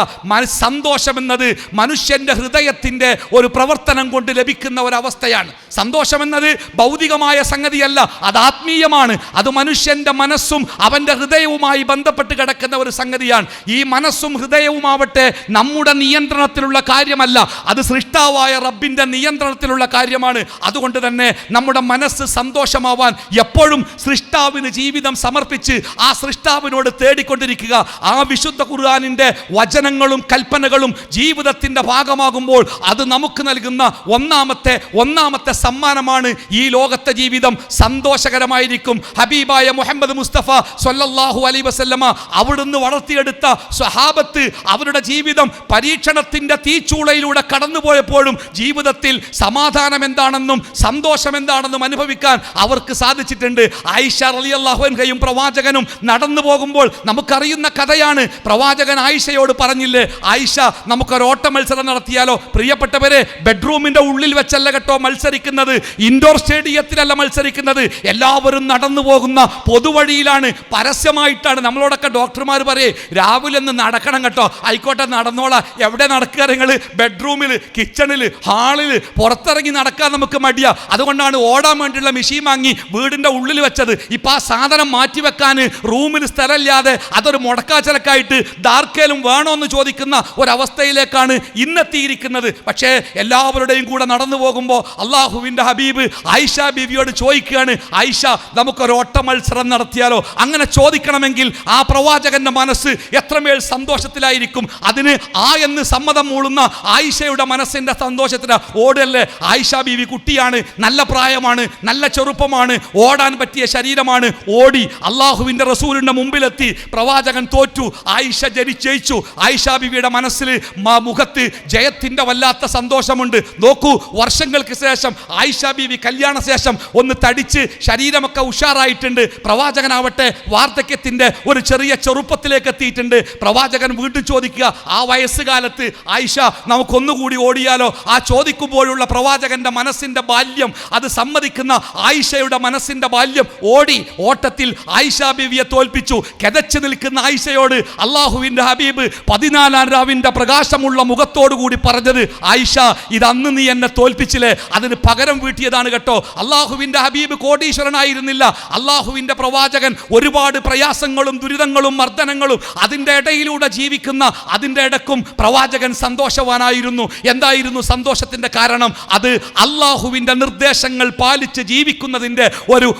സന്തോഷം എന്നത് മനുഷ്യന്റെ ഹൃദയത്തിന്റെ ഒരു പ്രവർത്തനം കൊണ്ട് ലഭിക്കുന്ന ഒരവസ്ഥയാണ്. സന്തോഷം എന്നത് ഭൗതികമായ സംഗതിയല്ല, അത് ആത്മീയമാണ്. അത് മനുഷ്യന്റെ മനസ്സും അവന്റെ ഹൃദയവുമായി ബന്ധപ്പെട്ട് കിടക്കുന്ന ഒരു സംഗതിയാണ്. ഈ മനസ്സും ഹൃദയവുമാവട്ടെ നമ്മുടെ നിയന്ത്രണത്തിലുള്ള കാര്യമല്ല, അത് സൃഷ്ടാവായ റബ്ബിന്റെ നിയന്ത്രണത്തിലുള്ള കാര്യമാണ്. അതുകൊണ്ട് തന്നെ നമ്മുടെ മനസ്സ് സന്തോഷമാവാൻ എപ്പോഴും സൃഷ്ടാവിന് ജീവിതം ജീവിതം സമർപ്പിച്ച് ആ സൃഷ്ടാവിനോട് തേടിക്കൊണ്ടിരിക്കുക. ആ വിശുദ്ധ ഖുർആനിന്റെ വചനങ്ങളും കൽപ്പനകളും ജീവിതത്തിന്റെ ഭാഗമാകുമ്പോൾ അത് നമുക്ക് നൽകുന്ന ഒന്നാമത്തെ സമ്മാനമാണ് ഈ ലോകത്തെ ജീവിതം സന്തോഷകരമായിരിക്കും. ഹബീബായ മുഹമ്മദ് മുസ്തഫ സ്വല്ലല്ലാഹു അലൈഹി വസല്ലമ അവിടുന്ന് വളർത്തിയെടുത്ത സ്വഹാബത്ത് അവരുടെ ജീവിതം പരീക്ഷണത്തിന്റെ തീച്ചൂളയിലൂടെ കടന്നുപോയപ്പോഴും ജീവിതത്തിൽ സമാധാനം എന്താണെന്നും സന്തോഷം എന്താണെന്നും അനുഭവിക്കാൻ അവർക്ക് സാധിച്ചിട്ടുണ്ട്. ആയിഷ റളിയല്ലാഹു അൻഹയും പ്രവാചകനും നടന്നു പോകുമ്പോൾ നമുക്കറിയുന്ന കഥയാണ്. പ്രവാചകൻ ആയിഷയോട് പറഞ്ഞില്ലേ, ആയിഷ നമുക്കൊരു ഓട്ട മത്സരം നടത്തിയാലോ? പ്രിയപ്പെട്ടവരെ, ബെഡ്റൂമിന്റെ ഉള്ളിൽ വെച്ചല്ല കേട്ടോ മത്സരിക്കുന്നത്, ഇൻഡോർ സ്റ്റേഡിയത്തിലല്ല മത്സരിക്കുന്നത്. എല്ലാവരും നടന്നു പോകുന്ന പൊതുവഴിയിലാണ്, പരസ്യമായിട്ടാണ്. നമ്മളോടൊക്കെ ഡോക്ടർമാർ പറയേ രാവിലെ ഒന്ന് നടക്കണം കേട്ടോ. ആയിക്കോട്ടെ, നടന്നോളാം. എവിടെ നടക്കുക നിങ്ങൾ? ബെഡ്റൂമിൽ, കിച്ചണിൽ, ഹാളിൽ. പുറത്തിറങ്ങി നടക്കാൻ നമുക്ക് മടിയാ. അതുകൊണ്ടാണ് ഓടാൻ വേണ്ടിയുള്ള മെഷീൻ വാങ്ങി വീടിന്റെ ഉള്ളിൽ വെച്ചത്. ഇപ്പൊ ആ സാധനം മാറ്റിവെക്കാൻ റൂമിൽ സ്ഥലമില്ലാതെ അതൊരു മുടക്കാച്ചലക്കായിട്ട് ദാർക്കേലും വേണോന്ന് ചോദിക്കുന്ന ഒരവസ്ഥയിലേക്കാണ് ഇന്നെത്തിയിരിക്കുന്നത്. പക്ഷേ എല്ലാവരുടെയും കൂടെ നടന്നു പോകുമ്പോൾ അള്ളാഹുവിന്റെ ഹബീബ് ആയിഷ ബീവിയോട് ചോദിക്കുകയാണ്, ആയിഷ നമുക്കൊരു ഓട്ട മത്സരം നടത്തിയാലോ? അങ്ങനെ ചോദിക്കണമെങ്കിൽ ആ പ്രവാചകന്റെ മനസ്സ് എത്രമേൽ സന്തോഷത്തിലായിരിക്കും. അതിന് ആ എന്ന് സമ്മതം മൂളുന്ന ആയിഷയുടെ മനസ്സിന്റെ സന്തോഷത്തിന് ഓടല്ലേ. ആയിഷ ബീവി കുട്ടിയാണ്, നല്ല പ്രായമാണ്, നല്ല ചെറുപ്പമാണ്, ഓടാൻ പറ്റിയ ശരീരമാണ്. ഓടി അള്ളാഹുവിന്റെ റസൂലിന്റെ മുമ്പിലെത്തി. പ്രവാചകൻ തോറ്റു, ആയിഷ ജയിച്ചു. ആയിഷ ബീവിയുടെ മനസ്സിൽ മുഖത്ത് ജയത്തിന്റെ വല്ലാത്ത സന്തോഷമുണ്ട്. നോക്കൂ, വർഷങ്ങൾക്ക് ശേഷം ആയിഷ ബീവി കല്യാണ ശേഷം ഒന്ന് തടിച്ച് ശരീരമൊക്കെ ഉഷാറായിട്ടുണ്ട്. പ്രവാചകനാവട്ടെ വാർദ്ധക്യത്തിന്റെ ഒരു ചെറിയ ചെറുപ്പത്തിലേക്ക് എത്തിയിട്ടുണ്ട്. പ്രവാചകൻ വീണ്ടും ചോദിക്കുക, ആ വയസ്സുകാലത്ത് ആയിഷ നമുക്കൊന്നുകൂടി ഓടിയാലോ? ആ ചോദിക്കുമ്പോഴുള്ള പ്രവാചകന്റെ മനസ്സിന്റെ ബാല്യം, അത് സമ്മതിക്കുന്ന ആയിഷയുടെ മനസ്സിന്റെ ബാല്യം. ഓടി ഓട്ടത്തിൽ ആയിഷ ബീവിയെ തോൽപ്പിച്ചു. കിതച്ചു നിൽക്കുന്ന ആയിഷയോട് അള്ളാഹുവിന്റെ ഹബീബ് 14 രാവിന്റെ പ്രകാശമുള്ള മുഖത്തോടു കൂടി പറഞ്ഞത്, ആയിഷ ഇത് അന്ന് നീ എന്നെ തോൽപ്പിച്ചില്ലേ, അതിന് പകരം വീട്ടിയതാണ് കേട്ടോ. അള്ളാഹുവിന്റെ ഹബീബ് കോടീശ്വരനായിരുന്നില്ല. അള്ളാഹുവിന്റെ പ്രവാചകൻ ഒരുപാട് പ്രയാസങ്ങളും ദുരിതങ്ങളും മർദ്ദനങ്ങളും അതിൻ്റെ ഇടയിലൂടെ ജീവിക്കുന്ന, അതിൻ്റെ ഇടക്കും പ്രവാചകൻ സന്തോഷവാനായിരുന്നു. എന്തായിരുന്നു സന്തോഷത്തിന്റെ കാരണം? അത് അള്ളാഹുവിന്റെ നിർദ്ദേശങ്ങൾ പാലിച്ച് ജീവിക്കുന്നതിൻ്റെ ഒരു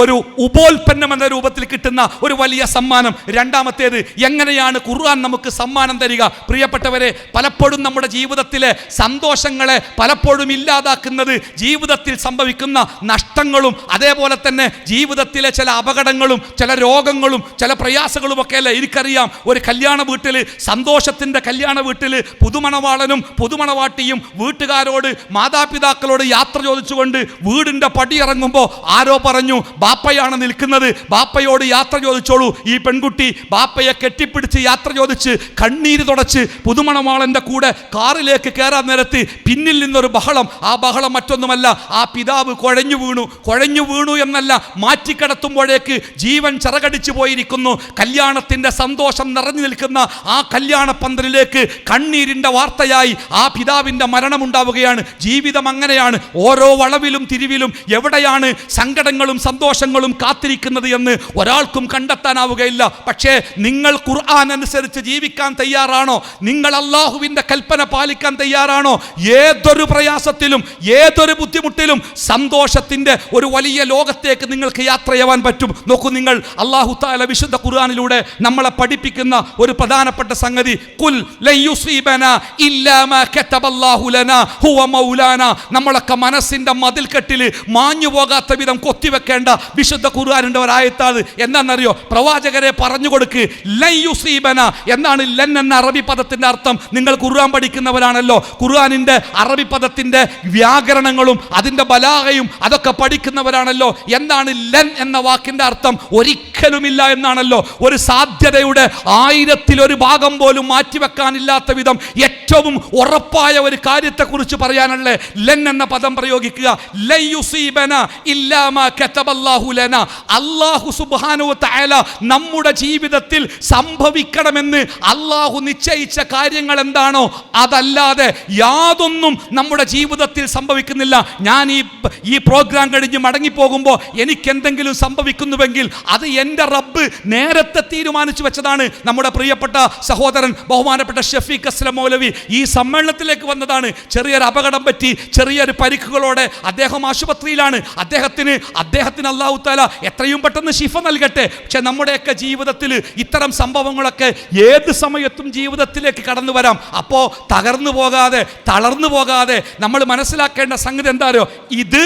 ഒരു ഉപോൽപ്പന്നം എന്ന രൂപത്തിൽ കിട്ടുന്ന ഒരു വലിയ സമ്മാനം. രണ്ടാമത്തേത്, എങ്ങനെയാണ് ഖുർആൻ നമുക്ക് സമ്മാനം തരിക? പ്രിയപ്പെട്ടവരെ, പലപ്പോഴും നമ്മുടെ ജീവിതത്തിലെ സന്തോഷങ്ങളെ പലപ്പോഴും ഇല്ലാതാക്കുന്നത് ജീവിതത്തിൽ സംഭവിക്കുന്ന നഷ്ടങ്ങളും അതേപോലെ തന്നെ ജീവിതത്തിലെ ചില അപകടങ്ങളും ചില രോഗങ്ങളും ചില പ്രയാസങ്ങളും ഒക്കെ അല്ലേ. എനിക്കറിയാം, ഒരു കല്യാണ വീട്ടിൽ, സന്തോഷത്തിന്റെ കല്യാണ വീട്ടിൽ പുതുമണവാളനും പുതുമണവാട്ടിയും വീട്ടുകാരോട് മാതാപിതാക്കളോട് യാത്ര ചോദിച്ചുകൊണ്ട് വീടിന്റെ പടി ഇറങ്ങുമ്പോൾ ആരോ പറഞ്ഞു, ബാപ്പയാണ് നിൽക്കുന്നത്, ബാപ്പയോട് യാത്ര ചോദിച്ചോളൂ. ഈ പെൺകുട്ടി ബാപ്പയെ കെട്ടിപ്പിടിച്ച് യാത്ര ചോദിച്ച് കണ്ണീര് തുടച്ച് പുതുമണവാളന്റെ കൂടെ കാറിലേക്ക് കയറാൻ നേരത്ത് പിന്നിൽ നിന്നൊരു ബഹളം. ആ ബഹളം മറ്റൊന്നുമല്ല, ആ പിതാവ് കുഴഞ്ഞു വീണു എന്നല്ല, മാറ്റിക്കിടത്തുമ്പോഴേക്ക് ജീവൻ ചിറകടിച്ചു പോയിരിക്കുന്നു. കല്യാണത്തിന്റെ സന്തോഷം നിറഞ്ഞു നിൽക്കുന്ന ആ കല്യാണ പന്തലിലേക്ക് കണ്ണീരിന്റെ വാർത്തയായി ആ പിതാവിന്റെ മരണമുണ്ടാവുകയാണ്. ജീവിതം അങ്ങനെയാണ്. ഓരോ വളവിലും തിരിവിലും എവിടെയാണ് സങ്കടങ്ങളും സന്തോഷങ്ങളും കാത്തിരിക്കുന്നത് എന്ന് ഒരാൾക്കും കണ്ടെത്താനാവുകയില്ല. പക്ഷേ നിങ്ങൾ ഖുർആൻ അനുസരിച്ച് ജീവിക്കാൻ തയ്യാറാണോ? നിങ്ങൾ അള്ളാഹുവിന്റെ കൽപ്പന പാലിക്കാൻ തയ്യാറാണോ? ഏതൊരു പ്രയാസത്തിലും ഏതൊരു ബുദ്ധിമുട്ടിലും സന്തോഷത്തിന്റെ ഒരു വലിയ ലോകത്തേക്ക് നിങ്ങൾക്ക് യാത്ര ചെയ്യാൻ പറ്റും. നോക്കൂ, നിങ്ങൾ അല്ലാഹു തആല വിശുദ്ധ ഖുർആനിലൂടെ നമ്മളെ പഠിപ്പിക്കുന്ന ഒരു പ്രധാനപ്പെട്ട സംഗതി, ഖുൽ ലൻ യുസീബനാ ഇല്ലാ മാ കതബല്ലാഹു ലനാ ഹുവ മൗലാനാ. നമ്മളൊക്കെ മനസ്സിന്റെ മതിൽക്കെട്ടിൽ മാഞ്ഞു പോകാത്ത വിധം കൊത്തിവെക്കേണ്ട വിശുദ്ധ ഖുർആനിന്റെ ഒരു ആയത്താണ്. എന്താണെന്നറിയോ? പ്രവാചകരെ പറഞ്ഞു കൊടുക്ക്, ലൻ യുസീബനാ എന്നാണ് ലൻ എന്ന അറബി പദത്തിന്റെ അർത്ഥം. നിങ്ങൾ ഖുർആൻ പഠിക്കുന്നവരാണല്ലോ. ഖുർആനിന്റെ അറബി പദത്തിന്റെ വ്യാകരണങ്ങളും അതിന്റെ ബലാഗയും അതൊക്കെ പഠിക്കുന്നവരാണല്ലോ. എന്താണ് ലൻ എന്ന വാക്കിന്റെ അർത്ഥം? ഒരിക്കലുമില്ല എന്നാണല്ലോ. ഒരു സാധ്യതയുടെ 1000-1 ഭാഗം പോലും മാറ്റിവെക്കാനില്ലാത്ത വിധം ഏറ്റവും ഉറപ്പായ ഒരു കാര്യത്തെക്കുറിച്ച് പറയാനല്ലേ ലൻ എന്ന പദം പ്രയോഗിക്കുക. ലൻ യുസീബന ഇല്ലാ മാ കതബല്ലാഹു ലനാ. അല്ലാഹു സുബ്ഹാനഹു വ തആല നമ്മുടെ ജീവിതത്തിൽ സംഭവിക്കണമെന്ന് അല്ലാഹു നിശ്ചയിച്ച കാര്യങ്ങൾ എന്താണോ അതല്ലാതെ യാതൊന്നും നമ്മുടെ ജീവിതത്തിൽ സംഭവിക്കുന്നില്ല. ഞാൻ ഈ പ്രോഗ്രാം കഴിഞ്ഞ് മടങ്ങിപ്പോകുമ്പോൾ എനിക്ക് എന്തെങ്കിലും സംഭവിക്കുന്നുവെങ്കിൽ അത് എൻ്റെ റബ്ബ് നേരത്തെ തീരുമാനിച്ചു വെച്ചതാണ്. നമ്മുടെ പ്രിയപ്പെട്ട സഹോദരൻ ബഹുമാനപ്പെട്ട ഷഫീഖ് അസ്ലം മൗലവി ഈ സമ്മേളനത്തിലേക്ക് വന്നതാണ്. ചെറിയൊരു അപകടം പറ്റി, ചെറിയൊരു പരിക്കുകളോടെ അദ്ദേഹം ആശുപത്രിയിലാണ്. അദ്ദേഹത്തിന് അല്ലാഹു തആല എത്രയും പെട്ടെന്ന് ശിഫ നൽകട്ടെ. പക്ഷെ നമ്മുടെയൊക്കെ ജീവിതത്തിൽ ഇത്തരം സംഭവങ്ങളൊക്കെ ഏത് സമയത്തും ജീവിതത്തിലേക്ക് കടന്നു വരാം. അപ്പോൾ തകർന്നു പോകാതെ, തളർന്നു പോകാതെ നമ്മൾ മനസ്സിലാക്കേണ്ട സംഗതി എന്താ അറിയോ? ഇത്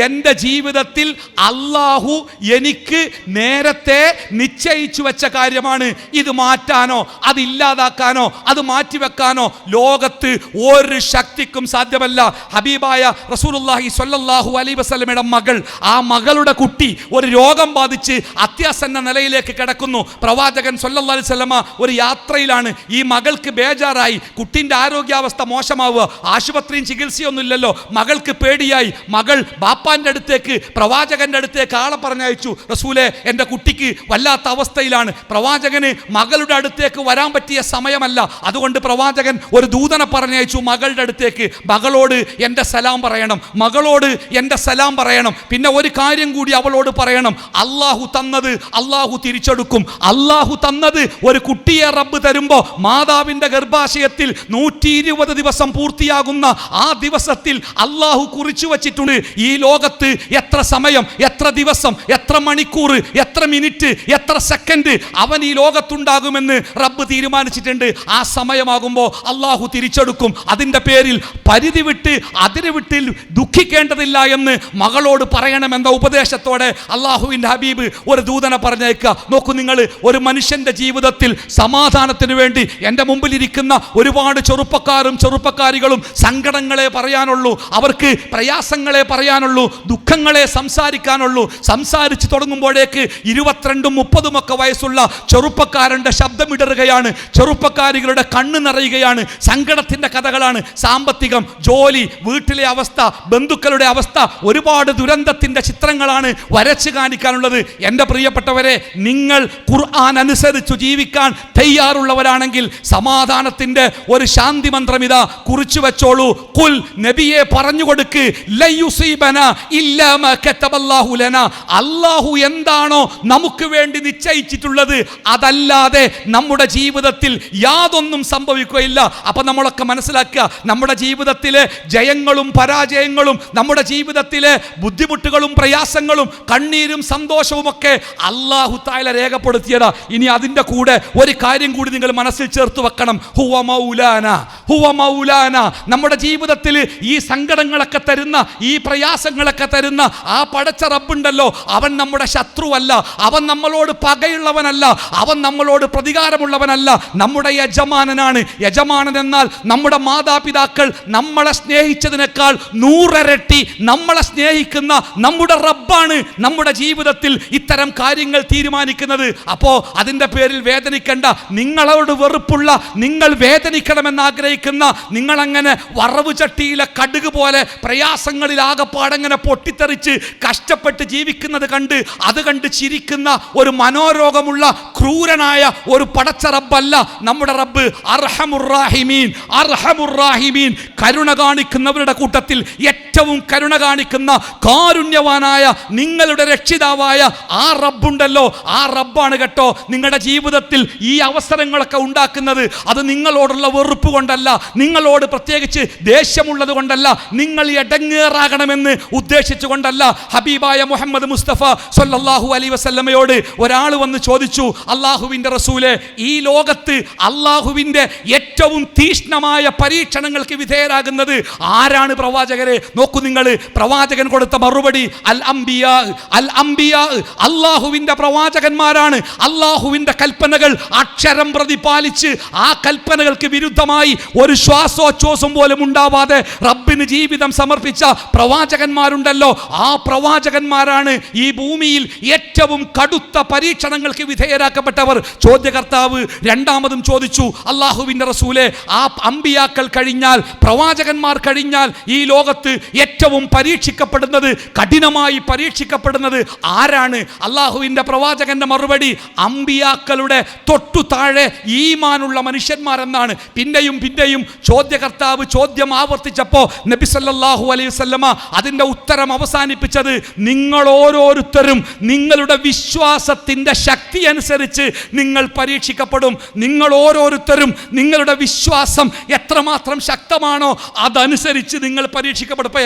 എൻ്റെ ജീവിതത്തിൽ അല്ലാഹു എനിക്ക് നേരത്തെ നിശ്ചയിച്ചു വെച്ച കാര്യമാണ്. ഇത് മാറ്റാനോ അതില്ലാതാക്കാനോ അത് മാറ്റിവെക്കാനോ ലോകത്ത് ഒരു ശക്തിക്കും സാധ്യമല്ല. ഹബീബായ റസൂലുള്ളാഹി സ്വല്ലല്ലാഹു അലൈഹി വസല്ലമയുടെ മകൾ, ആ മകളുടെ കുട്ടി ഒരു രോഗം ബാധിച്ച് അത്യാസന്ന നിലയിലേക്ക് കിടക്കുന്നു. പ്രവാചകൻ സ്വല്ലല്ലാഹു അലൈഹി വസല്ലമ ഒരു യാത്രയിലാണ്. ഈ മകൾക്ക് ബേജാറായി, കുട്ടിൻ്റെ ആരോഗ്യാവസ്ഥ മോശമാവുക, ആശുപത്രിയും ചികിത്സയൊന്നും ഇല്ലല്ലോ. മകൾക്ക് പേടിയായി. മകൾ ബാപ്പാന്റെ അടുത്തേക്ക്, പ്രവാചകന്റെ അടുത്തേക്ക് ആളെ പറഞ്ഞയച്ചു. റസൂലേ, എൻ്റെ കുട്ടിക്ക് വല്ലാത്ത അവസ്ഥയിലാണ്. പ്രവാചകന് മകളുടെ അടുത്തേക്ക് വരാൻ പറ്റിയ സമയമല്ല. അതുകൊണ്ട് പ്രവാചകൻ ഒരു ദൂതനെ പറഞ്ഞയച്ചു മകളുടെ അടുത്തേക്ക്. മകളോട് എൻ്റെ സലാം പറയണം, മകളോട് എൻ്റെ സലാം പറയണം. പിന്നെ ഒരു കാര്യം കൂടി അവളോട് പറയണം, അല്ലാഹു തന്നത് അല്ലാഹു തിരിച്ചെടുക്കും. അല്ലാഹു തന്നത് ഒരു കുട്ടിയെ റബ്ബ് തരുമ്പോൾ മാതാവിൻ്റെ ഗർഭാശയത്തിൽ 120 ദിവസം പൂർത്തിയാകുന്ന ആ ദിവസത്തിൽ അല്ലാഹു കുറിച്ചു വച്ചിട്ടുണ്ട് ഈ ലോകത്ത് എത്ര സമയം, എത്ര ദിവസം, എത്ര മണിക്കൂർ, എത്ര മിനിറ്റ്, എത്ര സെക്കൻഡ് അവൻ ഈ ലോകത്തുണ്ടാകുമെന്ന് റബ്ബ് തീരുമാനിച്ചിട്ടുണ്ട്. ആ സമയമാകുമ്പോൾ അല്ലാഹു തിരിച്ചെടുക്കും. അതിൻ്റെ പേരിൽ പരിധി വിട്ട് അതിര് വിട്ട് ദുഃഖിക്കേണ്ടതില്ല എന്ന് മകളോട് പറയണമെന്ന ഉപദേശത്തോടെ അല്ലാഹുവിൻ്റെ ഹബീബ് ഒരു ദൂതനെ പറഞ്ഞേക്കുക. നോക്കൂ നിങ്ങൾ, ഒരു മനുഷ്യൻ്റെ ജീവിതത്തിൽ സമാധാനത്തിന് വേണ്ടി എൻ്റെ മുമ്പിലിരിക്കുന്ന ഒരുപാട് ചെറുപ്പക്കാരും ചെറുപ്പക്കാരികളും സങ്കടങ്ങളെ പറയാനുള്ളൂ, അവർക്ക് പ്രയാസങ്ങളെ പറയാനുള്ളൂ, ദുഃഖങ്ങളെ സംസാരിക്കാനുള്ളൂ. സംസാരിച്ച് തുടങ്ങുമ്പോഴേക്ക് 22ഉം 30ഉം ഒക്കെ വയസ്സുള്ള ചെറുപ്പക്കാരൻ്റെ ശബ്ദമിടറുകയാണ്, ചെറുപ്പക്കാരികളുടെ കണ്ണ് നിറയുകയാണ്. സങ്കടത്തിൻ്റെ കഥകളാണ്. സാമ്പത്തികം, ജോലി, വീട്ടിലെ അവസ്ഥ, ബന്ധുക്കളുടെ അവസ്ഥ, ഒരുപാട് ദുരന്തത്തിൻ്റെ ചിത്രങ്ങളാണ് വരച്ച് കാണിക്കാനുള്ളത്. എൻ്റെ പ്രിയപ്പെട്ടവരെ, നിങ്ങൾ ഖുർആൻ അനുസരിച്ചു ജീവിക്കാൻ തയ്യാറുള്ളവരാണെങ്കിൽ സമാധാനത്തിൻ്റെ ഒരു ശാന്തി മന്ത്രം ഇതാ കുറിച്ചു വെച്ചോളൂ. ഖുൽ, നബിയെ പറഞ്ഞു കൊടുക്ക്, ലയുസീബനാ ഇല്ലാ മാ കതബല്ലാഹു ലനാ. അല്ലാഹു എന്താണോ നമുക്ക് വേണ്ടി നിശ്ചയിച്ചിട്ടുള്ളത് അതല്ലാതെ നമ്മുടെ ജീവിതത്തിൽ യാതൊന്നും സംഭവിക്കുകയില്ല. അപ്പം നമ്മളൊക്കെ മനസ്സിലാക്കുക, നമ്മുടെ ജീവിതത്തിലെ ജയങ്ങളും പരാജയങ്ങളും, നമ്മുടെ ജീവിതത്തിലെ ബുദ്ധിമുട്ടുകളും പ്രയാസങ്ങളും കണ്ണീരും സന്തോഷവും ഒക്കെ അല്ലാഹു തആല രേഖപ്പെടുത്തിയതാ. ഇനി അതിൻ്റെ കൂടെ ഒരു കാര്യം കൂടി നിങ്ങൾ മനസ്സിൽ ചേർത്ത് വെക്കണം, ഹുവ മൗലാന, ഹുവ മൗലാന. നമ്മുടെ ജീവിതത്തിൽ ഈ സങ്കടങ്ങളൊക്കെ തരുന്ന, ഈ പ്രയാസങ്ങളൊക്കെ തരുന്ന ആ പടച്ച റബ്ബുണ്ടല്ലോ, അവൻ നമ്മുടെ ശത്രുവല്ല, അവൻ നമ്മളോട് പകയുള്ളവനല്ല, അവൻ നമ്മളോട് പ്രതികാരമുള്ളവനല്ല, നമ്മുടെ യജമാനനാണ്. യജമാനൻ എന്നാൽ നമ്മുടെ മാതാപിതാക്കൾ നമ്മളെ സ്നേഹിച്ചതിനേക്കാൾ 100 ഇരട്ടി നമ്മളെ സ്നേഹിക്കുന്ന നമ്മുടെ റബ്ബാണ് നമ്മുടെ ജീവിതത്തിൽ ഇത്തരം കാര്യങ്ങൾ തീരുമാനിക്കുന്നത്. അപ്പോൾ അതിൻ്റെ പേരിൽ വേദനിക്കേണ്ട. നിങ്ങളോട് വെറുപ്പുള്ള, നിങ്ങൾ വേദനിക്കണമെന്ന് ആഗ്രഹിക്കുന്ന, നിങ്ങളങ്ങനെ വറവ് ചട്ടിയിലെ കടുക് പോലെ പ്രയാസങ്ങളിൽ ആകപ്പാടങ്ങനെ പൊട്ടിത്തെറിച്ച് കഷ്ടപ്പെട്ട് ജീവിക്കുന്നത് കണ്ട് അത് കണ്ട് ചിരിക്കുന്ന ഒരു മനോരോഗമുള്ള ക്രൂരനായ ഒരു പടച്ച റബ്ബല്ല നമ്മുടെ റബ്ബ്. അർഹമുർ റാഹിമീൻ, അർഹമുർ റാഹിമീൻ. കരുണ കാണിക്കുന്നവരുടെ കൂട്ടത്തിൽ ഏറ്റവും കരുണ കാണിക്കുന്ന കാരുണ്യവാനായ നിങ്ങളുടെ രക്ഷിതാവായ ആ റബ്ബുണ്ടല്ലോ, ആ റബ്ബാണ് കേട്ടോ നിങ്ങളുടെ ജീവിതത്തിൽ ഈ അവസരങ്ങളൊക്കെ ഉണ്ടാക്കുന്നത്. അത് നിങ്ങളോടുള്ള വെറുപ്പ് കൊണ്ടല്ല, നിങ്ങളോട് പ്രത്യേകിച്ച് ദേഷ്യമുള്ളത് കൊണ്ടല്ല, നിങ്ങൾ എടങ്ങേറാകണമെന്ന് ഉദ്ദേശിച്ചുകൊണ്ടല്ല. ഹബീബായ മുഹമ്മദ് മുസ്തഫ സ്വല്ലല്ലാഹു അലൈഹി വസല്ലമയോട് ഒരാൾ വന്ന് ചോദിച്ചു, അല്ലാഹുവിൻ്റെ റസൂലേ, ഈ ലോകത്ത് അല്ലാഹുവിൻ്റെ ഏറ്റവും തീഷ്ണമായ പരീക്ഷണങ്ങൾക്ക് വിധേയരാകുന്നത് ആരാണ് പ്രവാചകരെ? നോക്കൂ നിങ്ങൾ, പ്രവാചകൻ കൊടുത്ത മറുപടി അൽ അംബിയാ, അൽ അംബിയാ, അല്ലാഹുവിൻ്റെ പ്രവാചകന്മാരാണ്. അല്ലാഹുവിൻ്റെ കൽപ്പനകൾ അക്ഷരം പ്രതി പാലിച്ച് ആ കൽപ്പനകൾക്ക് വിരുദ്ധമായി ഒരു ശ്വാസോച്ഛ്വാസം പോലും ഉണ്ടാവാതെ റബ്ബിന് ജീവിതം സമർപ്പിച്ച പ്രവാചകന്മാരുണ്ടല്ലോ, ആ പ്രവാചകന്മാരാണ് ഈ ഭൂമിയിൽ ഏറ്റവും കടുത്ത പരീക്ഷണങ്ങൾക്ക് വിധേയരാക്കപ്പെട്ടവർ. ചോദ്യകർത്താവ് രണ്ടാമതും ചോദിച്ചു, അല്ലാഹുവിൻ്റെ റസൂൽ റസൂലേ, ആ അമ്പിയാക്കൾ കഴിഞ്ഞാൽ, പ്രവാചകന്മാർ കഴിഞ്ഞാൽ ഈ ലോകത്ത് ഏറ്റവും പരീക്ഷിക്കപ്പെടുന്നത്, കഠിനമായി പരീക്ഷിക്കപ്പെടുന്നത് ആരാണ്? അള്ളാഹുവിൻ്റെ പ്രവാചകന്റെ മറുപടി അമ്പിയാക്കളുടെ തൊട്ടു താഴെ ഈമാനുള്ള മനുഷ്യന്മാരെന്നാണ്. പിന്നെയും പിന്നെയും ചോദ്യകർത്താവ് ചോദ്യം ആവർത്തിച്ചപ്പോൾ നബി സല്ലല്ലാഹു അലൈഹി വസല്ലമ അതിൻ്റെ ഉത്തരം അവസാനിപ്പിച്ചത്, നിങ്ങൾ ഓരോരുത്തരും നിങ്ങളുടെ വിശ്വാസത്തിൻ്റെ ശക്തി അനുസരിച്ച് നിങ്ങൾ പരീക്ഷിക്കപ്പെടും. നിങ്ങൾ ഓരോരുത്തരും നിങ്ങളുടെ വിശ്വാസം എത്രമാത്രം ശക്തമാണോ അതനുസരിച്ച് നിങ്ങൾ പരീക്ഷിക്കപ്പെടും. ഇപ്പോൾ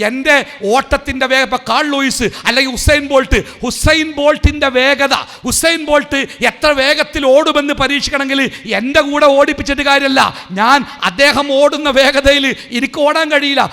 എൻ്റെ ഓട്ടത്തിൻ്റെ വേഗം, ഇപ്പോൾ കാൾ ലൂയിസ് അല്ലെങ്കിൽ ഹുസൈൻ ബോൾട്ടിൻ്റെ വേഗത, ഹുസൈൻ ബോൾട്ട് എത്ര വേഗത്തിൽ ഓടുമെന്ന് പരീക്ഷിക്കണമെങ്കിൽ എൻ്റെ കൂടെ ഓടിപ്പിച്ചിട്ട് കാര്യമല്ല. അദ്ദേഹം ഓടുന്ന വേഗതയിൽ എനിക്ക് ഓടാൻ കഴിയില്ല.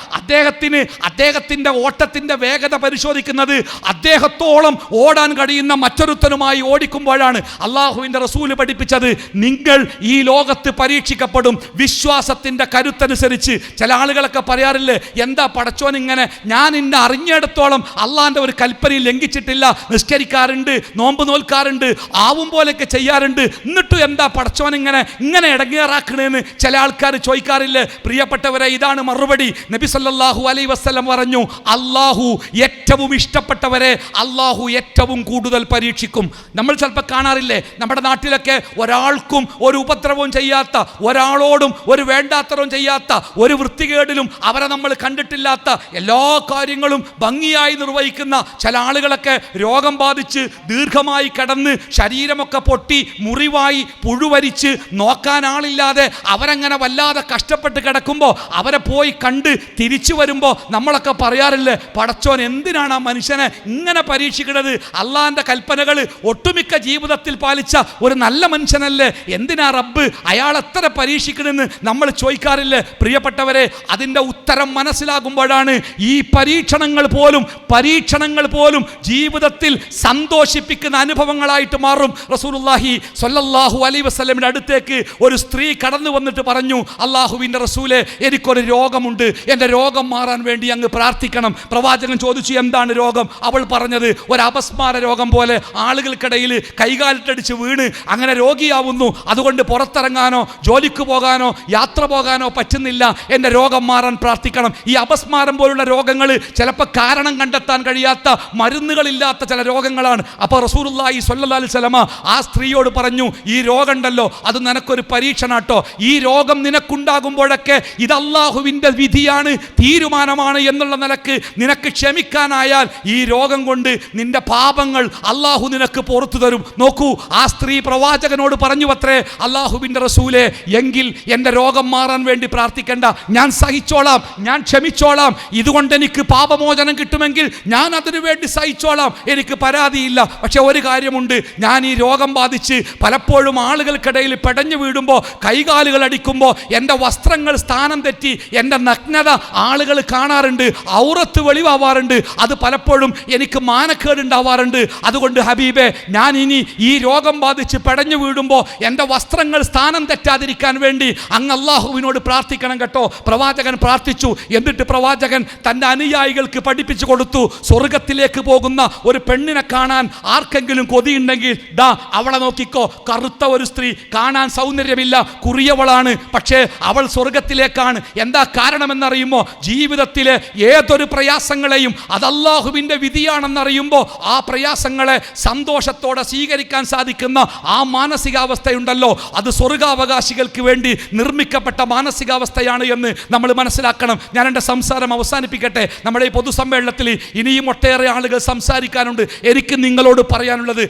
അദ്ദേഹത്തിൻ്റെ ഓട്ടത്തിൻ്റെ വേഗത പരിശോധിക്കുന്നത് അദ്ദേഹത്തോളം ഓടാൻ കഴിയുന്ന മറ്റൊരുത്തനുമായി ഓടിക്കുമ്പോഴാണ്. അള്ളാഹുവിൻ്റെ റസൂല് പഠിപ്പിച്ചത്, നിങ്ങൾ ഈ ലോകത്ത് പരീക്ഷിക്കപ്പെടും വിശ്വാസത്തിൻ്റെ കരുത്തനുസരിച്ച്. ചില ആളുകളൊക്കെ പറയാറില്ലേ, എന്താ പടച്ചോൻ ഇങ്ങനെ, ഞാൻ ഇന്ന അറിഞ്ഞിടത്തോളം അള്ളാൻ്റെ ഒരു കൽപ്പനയിൽ ലംഘിച്ചിട്ടില്ല, നിസ്കരിക്കാറുണ്ട്, നോമ്പ് നോൽക്കാറുണ്ട്, ആവും പോലെയൊക്കെ ചെയ്യാറുണ്ട്, എന്നിട്ടും എന്താ പടച്ചോൻ ഇങ്ങനെ ഇടങ്ങേറാക്കണേന്ന് ചില ആൾക്കാർ ചോദിക്കാറില്ലേ? പ്രിയപ്പെട്ടവരെ, ഇതാണ് മറുപടി. നബി സല്ലല്ലാഹു അലൈഹി വസല്ലം പറഞ്ഞു, അള്ളാഹു ഏറ്റവും ഇഷ്ടപ്പെട്ടവരെ അള്ളാഹു ഏറ്റവും കൂടുതൽ പരീക്ഷിക്കും. നമ്മൾ ചിലപ്പോൾ കാണാറില്ലേ, നമ്മുടെ നാട്ടിലൊക്കെ ഒരാൾക്കും ഒരു ഉപദ്രവവും ചെയ്യാത്ത, ഒരാളോടും ഒരു വേണ്ടാത്തരവും ചെയ്യാത്ത, ഒരു വൃത്തികേടിലും അവരെ നമ്മൾ കണ്ടിട്ടില്ലാത്ത, എല്ലാ കാര്യങ്ങളും ഭംഗിയായി നിർവഹിക്കുന്ന ചില ആളുകളൊക്കെ രോഗം ബാധിച്ച് ദീർഘമായി കിടന്ന് ശരീരമൊക്കെ പൊട്ടി മുറിവായി പുഴുവരിച്ച് നോക്കാൻ ആളില്ലാതെ അവരങ്ങനെ വല്ലാതെ കഷ്ടപ്പെട്ട് കിടക്കുമ്പോൾ അവരെ പോയി കണ്ട് തിരിച്ചു വരുമ്പോൾ നമ്മളൊക്കെ പറയാറില്ലേ, പടച്ചോൻ എന്തിനാണ് ആ മനുഷ്യനെ ഇങ്ങനെ പരീക്ഷിക്കുന്നത്? അള്ളാന്റെ കൽപ്പനകൾ ഒട്ടുമിക്ക ജീവിതത്തിൽ പാലിച്ച ഒരു നല്ല മനുഷ്യനല്ലേ, എന്തിനാ റബ്ബ് അയാൾ എത്ര പരീക്ഷിക്കണമെന്ന് നമ്മൾ ചോദിക്കാറില്ലേ? പ്രിയപ്പെട്ടവരെ, അതിൻ്റെ ഉത്തരം മനസ്സിലാകുമ്പോഴാണ് ഈ പരീക്ഷണങ്ങൾ പോലും ജീവിതത്തിൽ സന്തോഷിപ്പിക്കുന്ന അനുഭവങ്ങളായിട്ട് മാറും. റസൂലുള്ളാഹി സ്വല്ലല്ലാഹു അലൈഹി വസല്ലമിന്റെ അടുത്തേക്ക് ഒരു സ്ത്രീ കടന്നു വന്നിട്ട് പറഞ്ഞു, അള്ളാഹുവിൻ്റെ റസൂലേ, എനിക്കൊരു രോഗമുണ്ട്, എൻ്റെ രോഗം മാറാൻ വേണ്ടി അങ്ങ് പ്രാർത്ഥിക്കണം. പ്രവാചകൻ ചോദിച്ചു, എന്താണ് രോഗം? അവൾ പറഞ്ഞത്, ഒരു അപസ്മാര രോഗം പോലെ, ആളുകൾക്കിടയിൽ കൈകാലിട്ടടിച്ച് വീണ് അങ്ങനെ രോഗിയാവുന്നു, അതുകൊണ്ട് പുറത്തിറങ്ങാനോ ജോലിക്ക് പോകാനോ യാത്ര പോകാനോ പറ്റുന്നില്ല, എൻ്റെ രോഗം മാറാൻ പ്രാർത്ഥിക്കണം. ഈ അപസ്മാരം പോലുള്ള രോഗങ്ങൾ ചിലപ്പോൾ കാരണം കണ്ടെത്താൻ കഴിയാത്ത, മരുന്നുകളില്ലാത്ത ചില രോഗങ്ങളാണ്. അപ്പോൾ റസൂലുള്ളാഹി സ്വല്ലല്ലാഹു അലൈഹി വസല്ലമ ആ സ്ത്രീയോട് പറഞ്ഞു, ഈ രോഗമുണ്ടല്ലോ അത് നിനക്കൊരു പരീക്ഷണാട്ടോ, ഈ രോഗം നിനക്കുണ്ടാകുമ്പോഴൊക്കെ ഇത് അള്ളാഹുവിൻ്റെ വിധിയാണ്, തീരുമാനമാണ് എന്നുള്ള നിലക്ക് നിനക്ക് ക്ഷമിക്കാനായാൽ ഈ രോഗം കൊണ്ട് നിന്റെ പാപങ്ങൾ അള്ളാഹു നിനക്ക് പുറത്തു തരും. നോക്കൂ, ആ സ്ത്രീ പ്രവാചകനോട് പറഞ്ഞു അത്രേ, അള്ളാഹുവിൻ്റെ റസൂലേ, എങ്കിൽ എൻ്റെ രോഗം മാറാൻ വേണ്ടി പ്രാർത്ഥിക്കണ്ട, ഞാൻ സഹിച്ചോളാം, ഞാൻ ക്ഷമിച്ചോളാം, ഇതുകൊണ്ട് എനിക്ക് പാപമോചനം കിട്ടുമെങ്കിൽ ഞാൻ അതിനു വേണ്ടി സഹിച്ചോളാം, എനിക്ക് പരാതിയില്ല. പക്ഷെ ഒരു കാര്യമുണ്ട്, ഞാൻ ഈ രോഗം ബാധിച്ച് പലപ്പോഴും ആളുകൾക്കിടയിൽ പെടഞ്ഞു വീടുമ്പോൾ, കൈകാലുകൾ അടിക്കുമ്പോൾ എൻ്റെ വസ്ത്രങ്ങൾ സ്ഥാനം തെറ്റി എൻ്റെ നഗ്നത ആളുകൾ കാണാറുണ്ട്, ഔറത്ത് വെളിവാവാറുണ്ട്, അത് പലപ്പോഴും എനിക്ക് മാനക്കേടുണ്ടാവാറുണ്ട്. അതുകൊണ്ട് ഹബീബേ, ഞാൻ ഇനി ഈ രോഗം ബാധിച്ച് പെടഞ്ഞു വീടുമ്പോൾ എൻ്റെ വസ്ത്രങ്ങൾ സ്ഥാനം തെറ്റാതിരിക്കാൻ വേണ്ടി അങ്ങ് അള്ളാഹുവിനോട് പ്രാർത്ഥിക്കണം കേട്ടോ. പ്രവാചകൻ പ്രാർത്ഥിച്ചു. എന്നിട്ട് പ്രവാചകൻ തൻ്റെ അനുയായികൾക്ക് പഠിപ്പിച്ചു കൊടുത്തു, സ്വർഗത്തിലേക്ക് പോകുന്ന ഒരു പെണ്ണിനെ കാണാൻ ആർക്കെങ്കിലും കൊതിയുണ്ടെങ്കിൽ ദാ അവളെ നോക്കിക്കോ. കറുത്ത ഒരു സ്ത്രീ, കാണാൻ സൗന്ദര്യമില്ല, കുറിയവളാണ്, പക്ഷേ അവൾ സ്വർഗത്തിലേക്കാണ്. എന്താ കാരണമെന്നറിയുമോ? ജീവിതത്തിലെ ഏതൊരു പ്രയാസങ്ങളെയും അത് അല്ലാഹുവിൻ്റെ വിധിയാണെന്നറിയുമ്പോൾ ആ പ്രയാസങ്ങളെ സന്തോഷത്തോടെ സ്വീകരിക്കാൻ സാധിക്കുന്ന ആ മാനസികാവസ്ഥയുണ്ടല്ലോ, അത് സ്വർഗാവകാശികൾക്ക് വേണ്ടി നിർമ്മിക്കപ്പെട്ട മാനസികാവസ്ഥയാണ് എന്ന് നമ്മൾ മനസ്സിലാക്കണം. ഞാൻ എൻ്റെ സംസാരം അവസാനിപ്പിക്കട്ടെ. നമ്മുടെ ഈ പൊതുസമ്മേളനത്തിൽ ഇനിയും ഒട്ടേറെ ആളുകൾ സംസാരിക്കാനുണ്ട്. എനിക്ക് നിങ്ങളോട് പറയാനുള്ളത്,